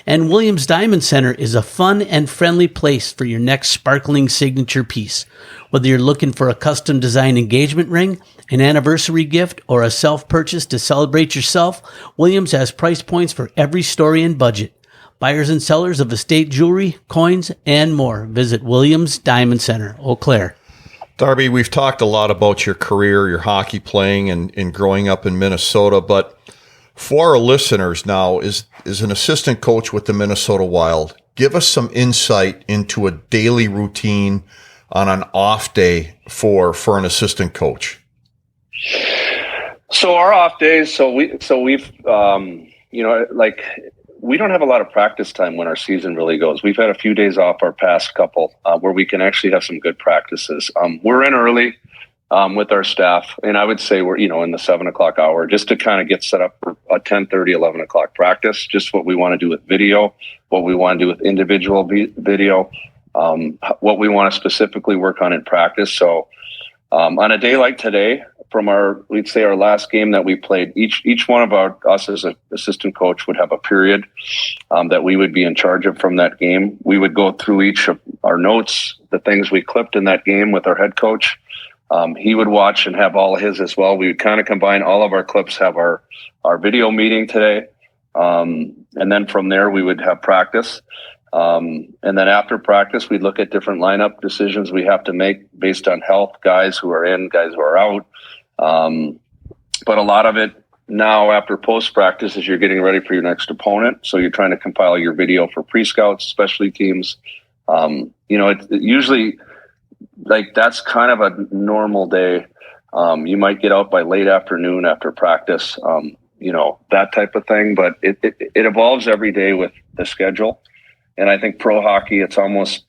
And Williams Diamond Center is a fun and friendly place for your next sparkling signature piece. Whether you're looking for a custom design engagement ring, an anniversary gift, or a self-purchase to celebrate yourself, Williams has price points for every story and budget. Buyers and sellers of estate jewelry, coins, and more. Visit Williams Diamond Center, Eau Claire. Darby, we've talked a lot about your career, your hockey playing, and growing up in Minnesota, but for our listeners now, is an assistant coach with the Minnesota Wild. Give us some insight into a daily routine on an off day for an assistant coach. So our off days, we've like we don't have a lot of practice time when our season really goes. We've had a few days off our past couple where we can actually have some good practices. We're in early with our staff, and I would say we're, in the 7:00 hour just to kind of get set up for a 10:30, 11 o'clock practice, just what we want to do with video, what we want to do with individual video, what we want to specifically work on in practice. So on a day like today, from we'd say our last game that we played, each one of us as an assistant coach would have a period that we would be in charge of from that game. We would go through each of our notes, the things we clipped in that game with our head coach. He would watch and have all his as well. We would kind of combine all of our clips, have our video meeting today. And then from there, we would have practice. And then after practice, we'd look at different lineup decisions we have to make based on health, guys who are in, guys who are out. But a lot of it now after post-practice is you're getting ready for your next opponent. So you're trying to compile your video for pre-scouts, specialty teams. It usually like that's kind of a normal day. You might get out by late afternoon after practice, that type of thing. But it evolves every day with the schedule. And I think pro hockey, it's almost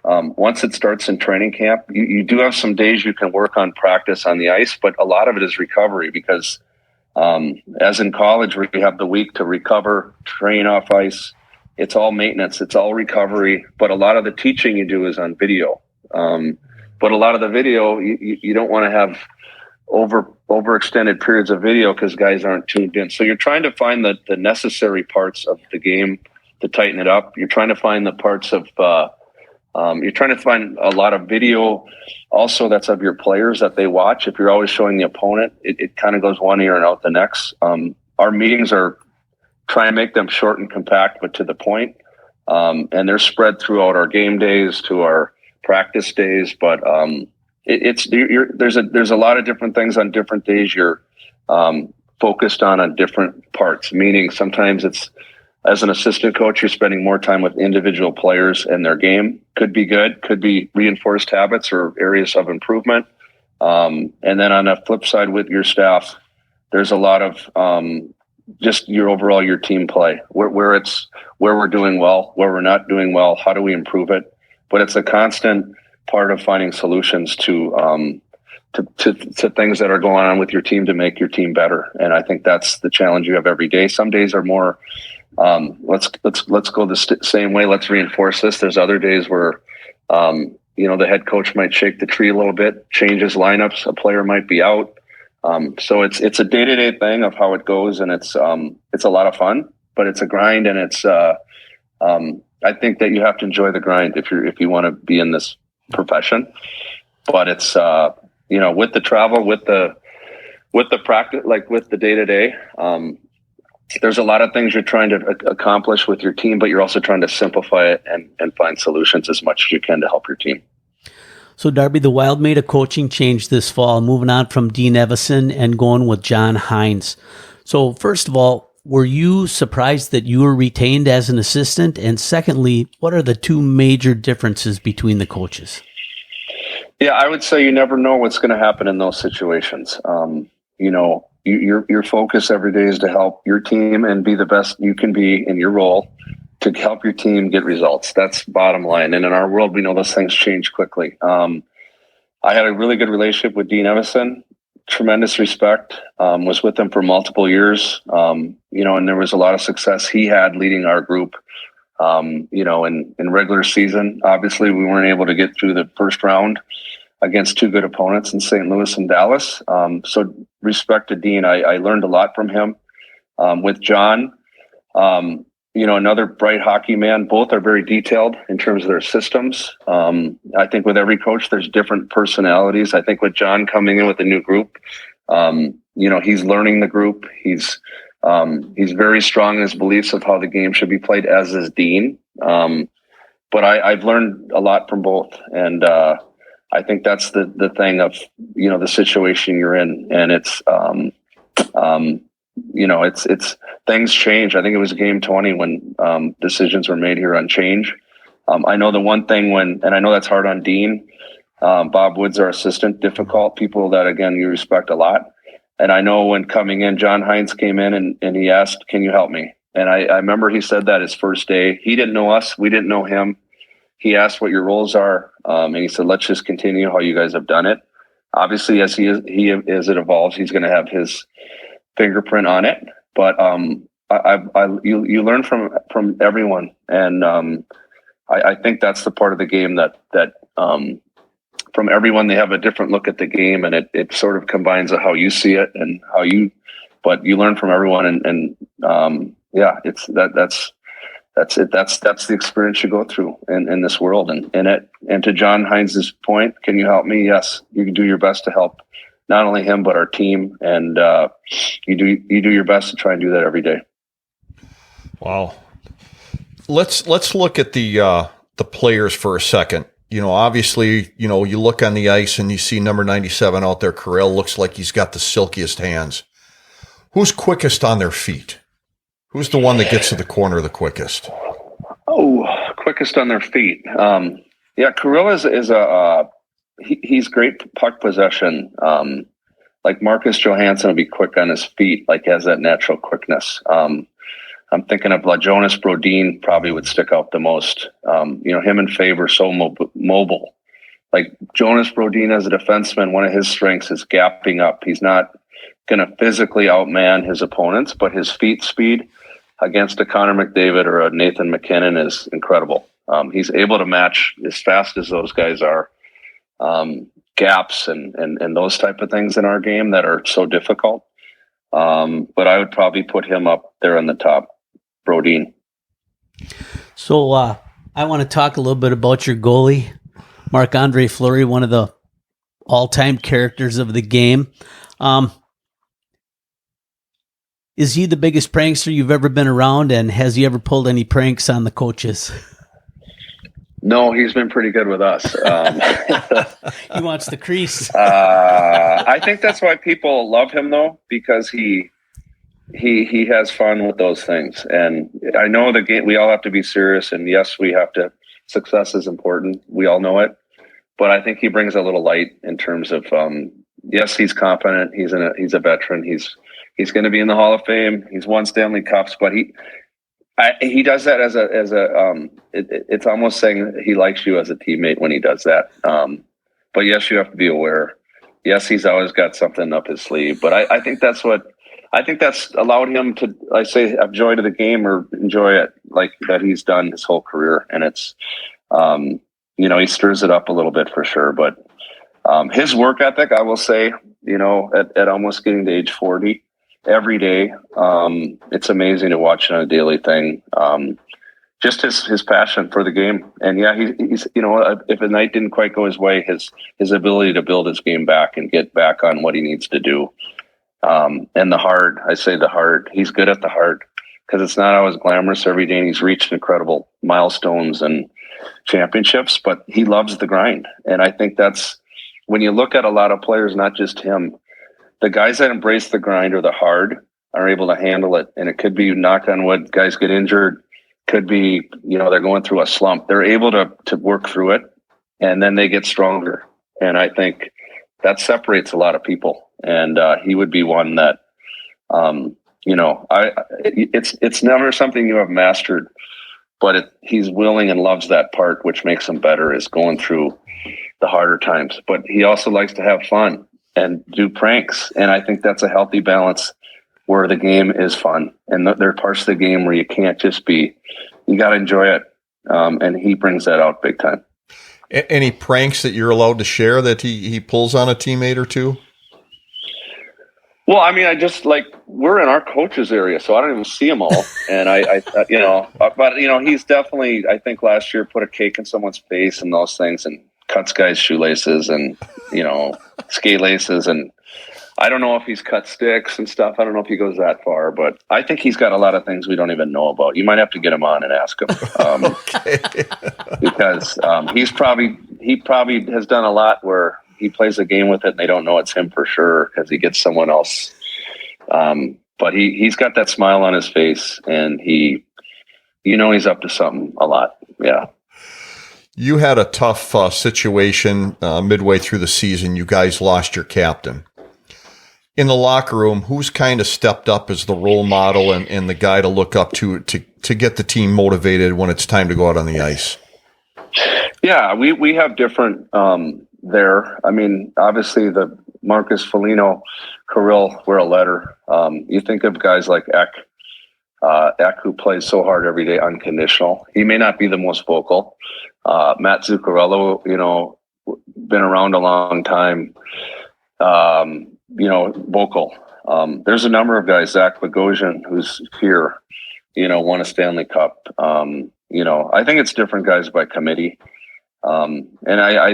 once it starts in training camp, you do have some days you can work on practice on the ice, but a lot of it is recovery because as in college where you have the week to recover, train off ice, it's all maintenance, it's all recovery. But a lot of the teaching you do is on video. But a lot of the video, you don't want to have overextended periods of video because guys aren't tuned in. So you're trying to find the necessary parts of the game to tighten it up. You're trying to find the parts of you're trying to find a lot of video also that's of your players that they watch. If you're always showing the opponent, it kind of goes one ear and out the next. Our meetings are trying to make them short and compact, but to the point. And they're spread throughout our game days to our practice days. But there's a lot of different things on different days you're focused on different parts, meaning sometimes it's, as an assistant coach, you're spending more time with individual players and their game. Could be good, could be reinforced habits or areas of improvement. And then on the flip side with your staff, there's a lot of just your team play, where we're doing well, where we're not doing well, how do we improve it? But it's a constant part of finding solutions to things that are going on with your team to make your team better. And I think that's the challenge you have every day. Some days are more let's go the same way. Let's reinforce this. There's other days where, the head coach might shake the tree a little bit, change his lineups. A player might be out. So it's a day-to-day thing of how it goes. And it's a lot of fun, but it's a grind. And it's, I think that you have to enjoy the grind if you want to be in this profession, but it's, with the travel, with the practice, like with the day-to-day, there's a lot of things you're trying to accomplish with your team, but you're also trying to simplify it and find solutions as much as you can to help your team. So, Darby, the Wild made a coaching change this fall, moving on from Dean Evison and going with John Hines. So, first of all, were you surprised that you were retained as an assistant? And secondly, what are the two major differences between the coaches? Yeah, I would say you never know what's going to happen in those situations. Your focus every day is to help your team and be the best you can be in your role to help your team get results. That's bottom line. And in our world, we know those things change quickly. I had a really good relationship with Dean Evison, tremendous respect, was with him for multiple years, and there was a lot of success he had leading our group, in regular season. Obviously, we weren't able to get through the first round against two good opponents in St. Louis and Dallas. So respect to Dean. I learned a lot from him. With John, another bright hockey man. Both are very detailed in terms of their systems. I think with every coach, there's different personalities. I think with John coming in with a new group, he's learning the group. He's very strong in his beliefs of how the game should be played, as is Dean. But I've learned a lot from both. And I think that's the thing of, the situation you're in. And it's, it's things change. I think it was game 20 when decisions were made here on change. I know the one thing and I know that's hard on Dean, Bob Woods, our assistant, difficult people that, again, you respect a lot. And I know when coming in, John Hines came in and he asked, can you help me? And I remember he said that his first day. He didn't know us. We didn't know him. He asked what your roles are. And he said, let's just continue how you guys have done it. Obviously, as as it evolves, he's going to have his fingerprint on it. But you learn from everyone. And I think that's the part of the game that from everyone, they have a different look at the game, and it sort of combines how you see it and but you learn from everyone. And it's that's it. That's the experience you go through in this world. And to John Heinz's point, can you help me? Yes, you can do your best to help not only him, but our team. And you do your best to try and do that every day. Wow. Let's look at the players for a second. Obviously, you look on the ice and you see number 97 out there. Carell looks like he's got the silkiest hands. Who's quickest on their feet? Who's the one that gets to the corner the quickest? Oh, quickest on their feet. Carell he's great puck possession. Like Marcus Johansson will be quick on his feet, like has that natural quickness. I'm thinking of Jonas Brodin probably would stick out the most. Him and Faber so mobile. Like Jonas Brodin as a defenseman, one of his strengths is gapping up. He's not going to physically outman his opponents, but his feet speed against a Connor McDavid or a Nathan McKinnon is incredible. He's able to match as fast as those guys are. Gaps and those type of things in our game that are so difficult. But I would probably put him up there on the top. Brodin. So I want to talk a little bit about your goalie, Marc-Andre Fleury, one of the all-time characters of the game. Is he the biggest prankster you've ever been around, and has he ever pulled any pranks on the coaches? No, he's been pretty good with us. He wants the crease. I think that's why people love him, though, because he has fun with those things. And I know the game, we all have to be serious, and yes, success is important. We all know it, but I think he brings a little light in terms of, yes, he's confident. He's a veteran. He's going to be in the Hall of Fame. He's won Stanley Cups, but he does that as it's almost saying he likes you as a teammate when he does that. But yes, you have to be aware. Yes, he's always got something up his sleeve, but I think that's allowed him to, I say, have joy to the game or enjoy it like that he's done his whole career. And it's, he stirs it up a little bit for sure. But his work ethic, I will say, at almost getting to age 40, every day, it's amazing to watch on a daily thing. Just his passion for the game. And yeah, he's if a night didn't quite go his way, his ability to build his game back and get back on what he needs to do. And the hard, he's good at the hard because it's not always glamorous every day. And he's reached incredible milestones and championships, but he loves the grind. And I think that's when you look at a lot of players, not just him, the guys that embrace the grind or the hard are able to handle it. And it could be, knock on wood, guys get injured, could be, they're going through a slump. They're able to work through it and then they get stronger. And I think that separates a lot of people. And he would be one that, it's never something you have mastered, but he's willing and loves that part, which makes him better, is going through the harder times. But he also likes to have fun and do pranks. And I think that's a healthy balance where the game is fun. And there are parts of the game where you can't just you got to enjoy it. And he brings that out big time. Any pranks that you're allowed to share that he pulls on a teammate or two? Well, I mean, we're in our coaches area, so I don't even see them all. And he's definitely, I think last year put a cake in someone's face and those things and cuts guys' shoelaces and, skate laces. And I don't know if he's cut sticks and stuff. I don't know if he goes that far, but I think he's got a lot of things we don't even know about. You might have to get him on and ask him. Because he probably has done a lot where he plays a game with it and they don't know it's him for sure because he gets someone else. But he's got that smile on his face and he's up to something a lot. Yeah. You had a tough situation midway through the season. You guys lost your captain. in the locker room, who's kind of stepped up as the role model and the guy to look up to get the team motivated when it's time to go out on the ice? Yeah, we have different there. I mean, obviously the Marcus Foligno, Kirill, we're a letter. You think of guys like Eck, who plays so hard every day, unconditional. He may not be the most vocal. Matt Zuccarello, been around a long time, vocal. There's a number of guys, Zach Bogosian, who's here, won a Stanley Cup. I think it's different guys by committee. And I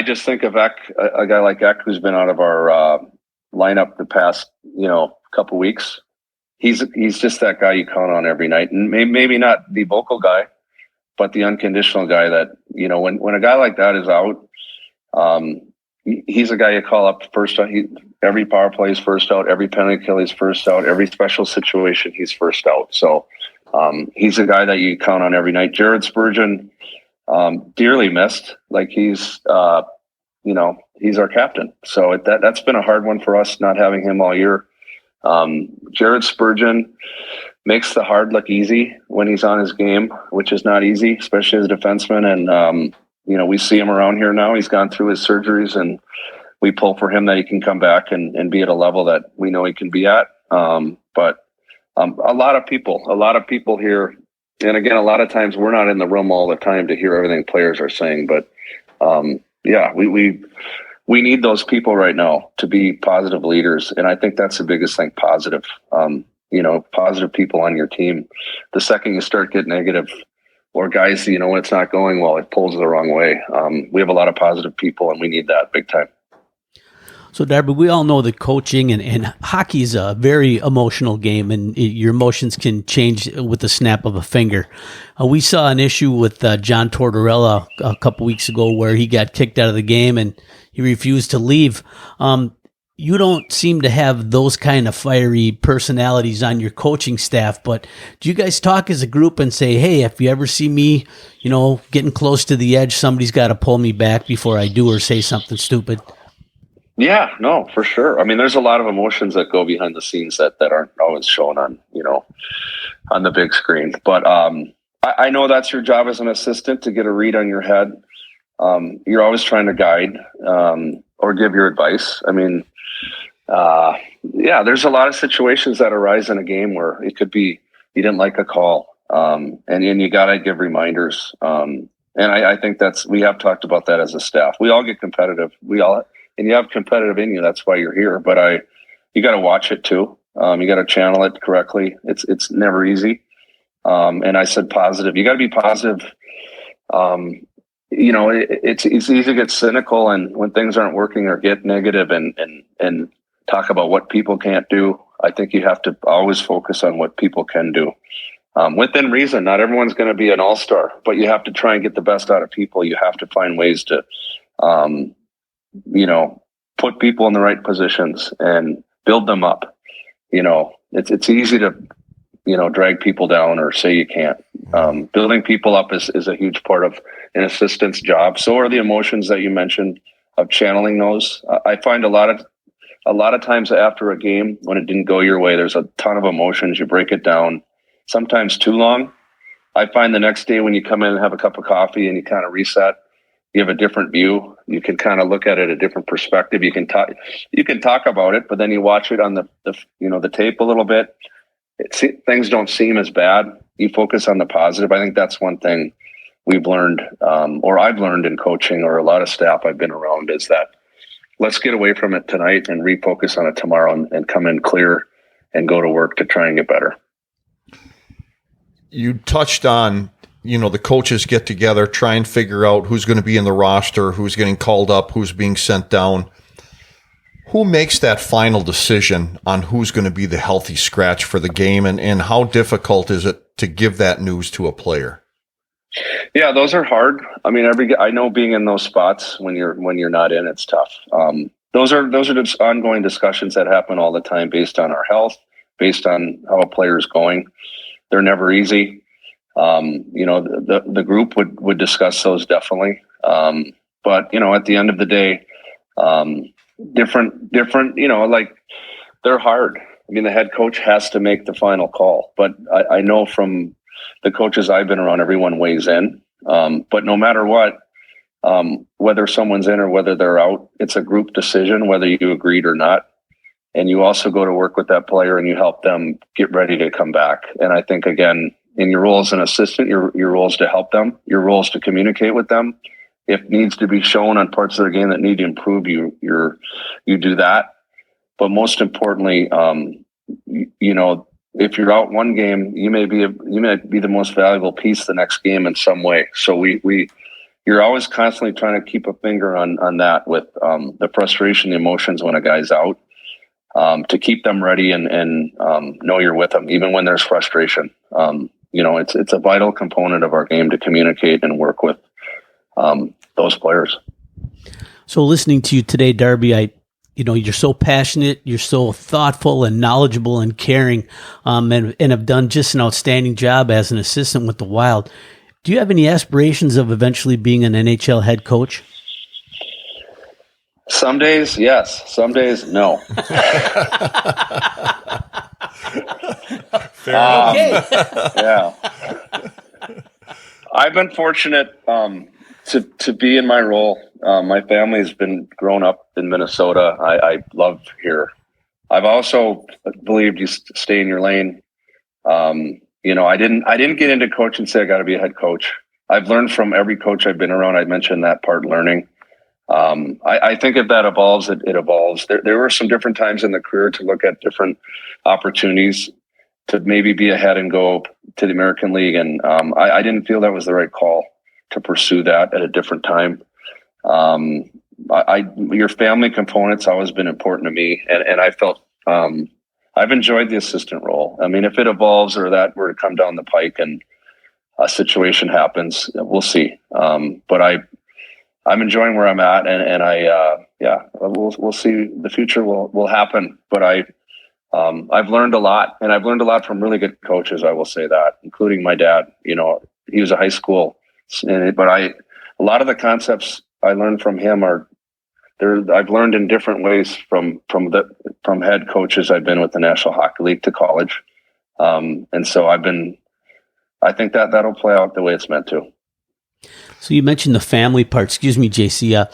just think of Eck, a guy like Eck, who's been out of our lineup the past, couple weeks. He's just that guy you count on every night, and maybe not the vocal guy, but the unconditional guy that, when a guy like that is out, he's a guy you call up first. Every power play is first out, every penalty kill he's first out, every special situation he's first out. So he's a guy that you count on every night. Jared Spurgeon, dearly missed. Like he's our captain. So that's been a hard one for us, not having him all year. Jared Spurgeon makes the hard look easy when he's on his game, which is not easy, especially as a defenseman. And, we see him around here now. He's gone through his surgeries, and we pull for him that he can come back and be at a level that we know he can be at. But a lot of people here, and again, a lot of times we're not in the room all the time to hear everything players are saying, but we need those people right now to be positive leaders. And I think that's the biggest thing, positive, positive people on your team. The second you start getting negative, or guys, when it's not going well, it pulls the wrong way. We have a lot of positive people, and we need that big time. So, Darby, we all know that coaching and hockey is a very emotional game, and your emotions can change with the snap of a finger. We saw an issue with John Tortorella a couple weeks ago where he got kicked out of the game and he refused to leave. You don't seem to have those kind of fiery personalities on your coaching staff, but do you guys talk as a group and say, hey, if you ever see me, getting close to the edge, somebody's got to pull me back before I do or say something stupid? Yeah, no, for sure. I mean, there's a lot of emotions that go behind the scenes that aren't always shown on, on the big screen. But I know that's your job as an assistant, to get a read on your head. You're always trying to guide or give your advice. I mean, there's a lot of situations that arise in a game where it could be you didn't like a call, and you got to give reminders. And I think we have talked about that as a staff. We all get competitive. And you have competitive in you. That's why you're here. But you got to watch it too. You got to channel it correctly. It's never easy. And I said positive. You got to be positive. It's easy to get cynical, and when things aren't working, or get negative and talk about what people can't do. I think you have to always focus on what people can do. Within reason. Not everyone's going to be an all-star, but you have to try and get the best out of people. You have to find ways to, put people in the right positions and build them up. It's easy to, drag people down or say you can't. Building people up is a huge part of an assistant's job. So are the emotions that you mentioned, of channeling those. I find a lot of times after a game, when it didn't go your way, there's a ton of emotions. You break it down, sometimes too long. I find the next day when you come in and have a cup of coffee and you kind of reset, you have a different view. You can kind of look at it a different perspective. You can talk about it, but then you watch it on the tape a little bit. Things don't seem as bad. You focus on the positive. I think that's one thing we've learned, or I've learned in coaching, or a lot of staff I've been around, is that let's get away from it tonight and refocus on it tomorrow, and come in clear and go to work to try and get better. You touched on, the coaches get together, try and figure out who's going to be in the roster, who's getting called up, who's being sent down. Who makes that final decision on who's going to be the healthy scratch for the game, and how difficult is it to give that news to a player? Yeah, those are hard. I mean, I know being in those spots when you're not in, it's tough. Those are just ongoing discussions that happen all the time, based on our health, based on how a player is going. They're never easy. The group would discuss those definitely. But at the end of the day, different, like they're hard. I mean, the head coach has to make the final call, but I know from the coaches I've been around, everyone weighs in. But no matter what, whether someone's in or whether they're out, it's a group decision, whether you agreed or not. And you also go to work with that player and you help them get ready to come back. And I think, again, in your role as an assistant, your role is to help them. Your role is to communicate with them. If needs to be shown on parts of their game that need to improve, you do that. But most importantly, if you're out one game, you may be the most valuable piece the next game in some way. So you're always constantly trying to keep a finger on that with the frustration, the emotions when a guy's out, to keep them ready and know you're with them, even when there's frustration. It's a vital component of our game to communicate and work with those players. So listening to you today, Darby, you're so passionate, you're so thoughtful and knowledgeable and caring, and have done just an outstanding job as an assistant with the Wild. Do you have any aspirations of eventually being an NHL head coach? Some days, yes. Some days, no. Okay. Yeah. I've been fortunate to be in my role. My family's been grown up in Minnesota. I love here. I've also believed you stay in your lane. I didn't get into coaching and say I got to be a head coach. I've learned from every coach I've been around. I mentioned that part, learning. I think if that evolves, it evolves. There were some different times in the career to look at different opportunities to maybe be ahead and go to the American League. And I didn't feel that was the right call to pursue that at a different time. Your family component's always been important to me. And I felt I've enjoyed the assistant role. I mean, if it evolves or that were to come down the pike and a situation happens, we'll see. But I'm enjoying where I'm at, and we'll see. The future will happen. But I've learned a lot, and I've learned a lot from really good coaches. I will say that, including my dad. He was a high school, but a lot of the concepts I learned from him are there. I've learned in different ways from head coaches I've been with the National Hockey League to college, and so I think that'll play out the way it's meant to. So you mentioned the family part. Excuse me, JC.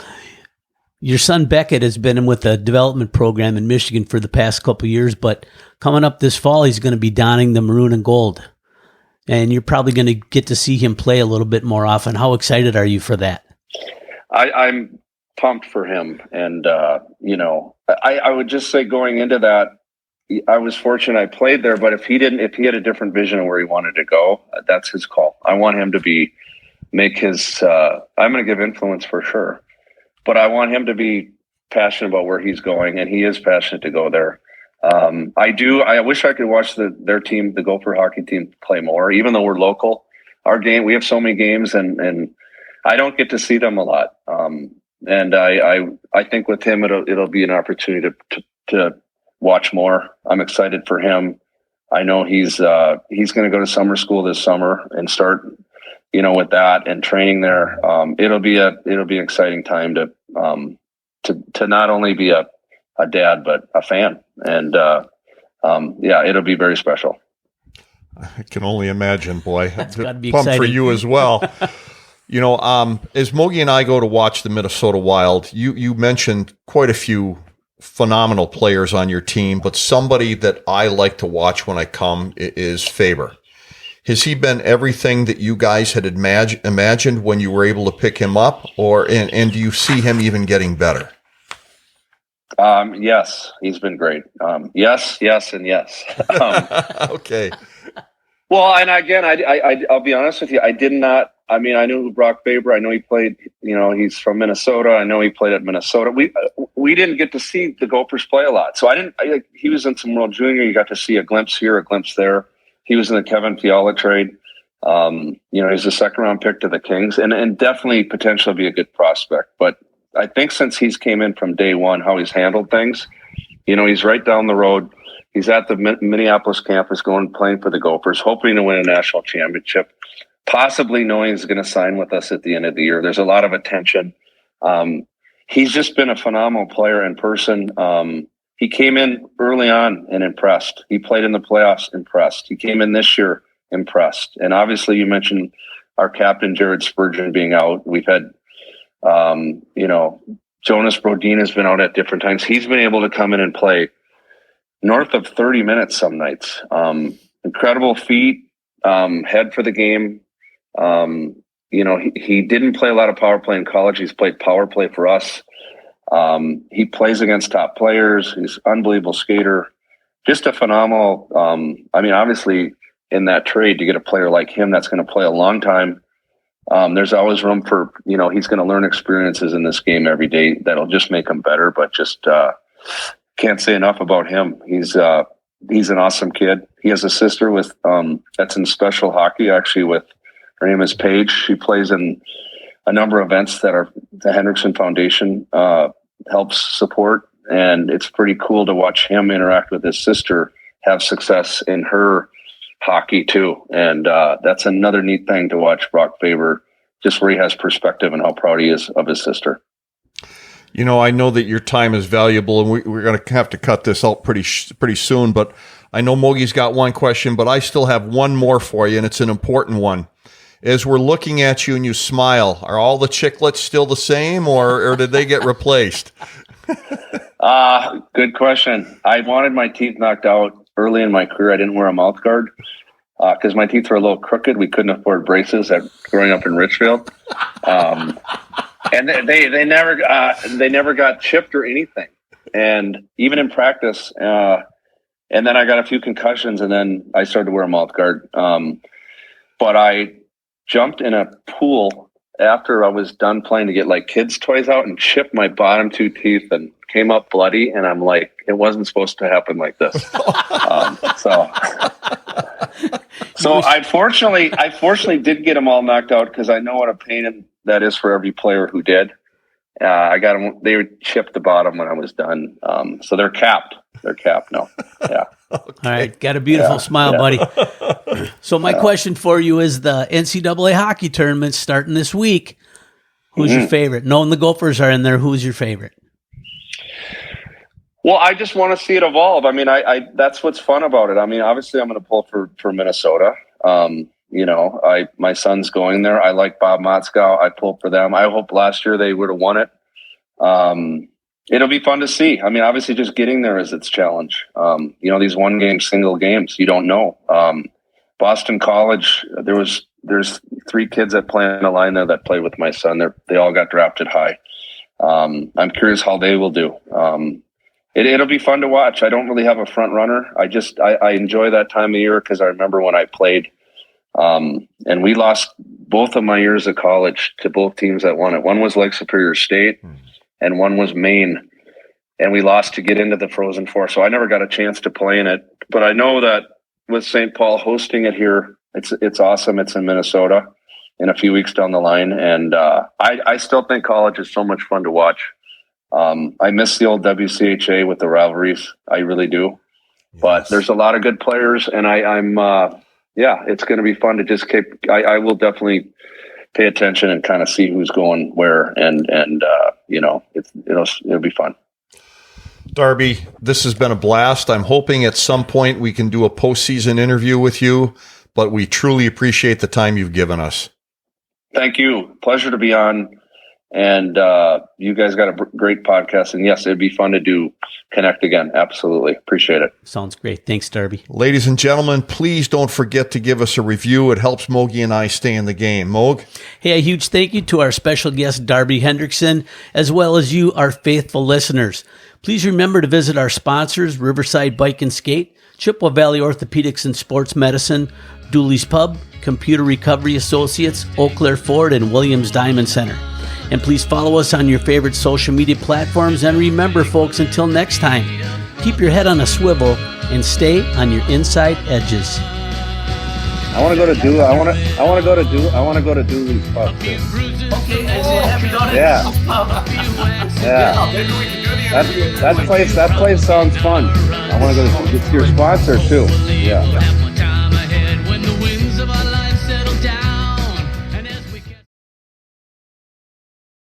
Your son Beckett has been with a development program in Michigan for the past couple of years, but coming up this fall, he's going to be donning the maroon and gold. And you're probably going to get to see him play a little bit more often. How excited are you for that? I'm pumped for him. And, I would just say going into that, I was fortunate I played there, but if he had a different vision of where he wanted to go, that's his call. I want him to make his, I'm going to give influence for sure, but I want him to be passionate about where he's going, and he is passionate to go there. I wish I could watch their team, the Gopher hockey team, play more, even though we're local. Our game, we have so many games and I don't get to see them a lot. And I think with him, it'll be an opportunity to watch more. I'm excited for him. I know he's going to go to summer school this summer and start, with that and training there. It'll be an exciting time to not only be a dad, but a fan. And it'll be very special. I can only imagine, boy. That's gotta be pumped exciting for you as well. As Mogi and I go to watch the Minnesota Wild, you mentioned quite a few phenomenal players on your team, but somebody that I like to watch when I come is Faber. Has he been everything that you guys had imagined when you were able to pick him up, and do you see him even getting better? Yes, he's been great. Yes, and yes. Okay. Well, and again, I'll be honest with you. I did not. I mean, I knew Brock Faber. I know he played. He's from Minnesota. I know he played at Minnesota. We didn't get to see the Gophers play a lot, so I didn't. He was in some World Junior. You got to see a glimpse here, a glimpse there. He was in the Kevin Fiala trade. He's a second round pick to the Kings, and definitely potentially be a good prospect. But I think since he's came in from day one, how he's handled things, he's right down the road. He's at the Minneapolis campus playing for the Gophers, hoping to win a national championship, possibly knowing he's going to sign with us at the end of the year. There's a lot of attention. he's just been a phenomenal player in person. He came in early on and impressed. He played in the playoffs, impressed. He came in this year, impressed. And obviously you mentioned our captain, Jared Spurgeon, being out. We've had, Jonas Brodin has been out at different times. He's been able to come in and play north of 30 minutes some nights. Incredible feet, head for the game. He didn't play a lot of power play in college. He's played power play for us. He plays against top players. He's an unbelievable skater. Just a phenomenal. Obviously in that trade to get a player like him that's going to play a long time. There's always room for, he's going to learn experiences in this game every day that'll just make him better, but just can't say enough about him. He's an awesome kid. He has a sister that's in special hockey, actually, her name is Paige. She plays in a number of events that the Hendrickson Foundation helps support. And it's pretty cool to watch him interact with his sister, have success in her hockey too. And that's another neat thing to watch Brock Faber, just where he has perspective and how proud he is of his sister. I know that your time is valuable, and we're going to have to cut this out pretty soon, but I know Mogi's got one question, but I still have one more for you, and it's an important one. As we're looking at you and you smile, are all the chiclets still the same, or did they get replaced? Good question. I wanted my teeth knocked out early in my career. I didn't wear a mouth guard because my teeth were a little crooked. We couldn't afford braces growing up in Richfield. And they never got chipped or anything. And even in practice, and then I got a few concussions, and then I started to wear a mouth guard. But I jumped in a pool after I was done playing to get like kids' toys out and chipped my bottom two teeth and came up bloody. And I'm like, it wasn't supposed to happen like this. So I fortunately did get them all knocked out because I know what a pain that is for every player who did. I got them. They chipped the bottom when I was done. So they're capped. They're capped now. Yeah. Okay. All right. Got a beautiful smile, buddy. So my question for you is the NCAA hockey tournament starting this week. Who's your favorite? Knowing the Gophers are in there, who's your favorite? Well, I just want to see it evolve. I mean, I that's what's fun about it. I mean, obviously I'm going to pull for Minnesota. My son's going there. I like Bob Motzkow. I pulled for them. I hope last year they would have won it. It'll be fun to see. I mean, obviously just getting there is its challenge. These single games, you don't know. Boston College, there's 3 kids that play on the line there that play with my son. They all got drafted high. I'm curious how they will do. It'll be fun to watch. I don't really have a front runner. I enjoy that time of year because I remember when I played, and we lost both of my years of college to both teams that won it. One was Lake Superior State and one was Maine, and we lost to get into the Frozen Four. So I never got a chance to play in it, but I know that with St. Paul hosting it here, it's awesome. It's in Minnesota in a few weeks down the line. And I still think college is so much fun to watch. I miss the old WCHA with the rivalries. I really do. Yes. But there's a lot of good players, and it's going to be fun to just I will definitely pay attention and kind of see who's going where, and it'll be fun. Darby, this has been a blast. I'm hoping at some point we can do a postseason interview with you, but we truly appreciate the time you've given us. Thank you. Pleasure to be on. And you guys got a great podcast. And yes, it'd be fun to connect again. Absolutely. Appreciate it. Sounds great. Thanks, Darby. Ladies and gentlemen, please don't forget to give us a review. It helps Mogi and I stay in the game. Mog? Hey, a huge thank you to our special guest, Darby Hendrickson, as well as you, our faithful listeners. Please remember to visit our sponsors, Riverside Bike and Skate, Chippewa Valley Orthopedics and Sports Medicine, Dooley's Pub, Computer Recovery Associates, Eau Claire Ford, and Williams Diamond Center. And please follow us on your favorite social media platforms. And remember, folks, until next time, keep your head on a swivel and stay on your inside edges. I want to go to Dooley's. I want to go to Dooley's Pub too. Okay, yeah. That place sounds fun. I want to go. It's your sponsor too. Yeah.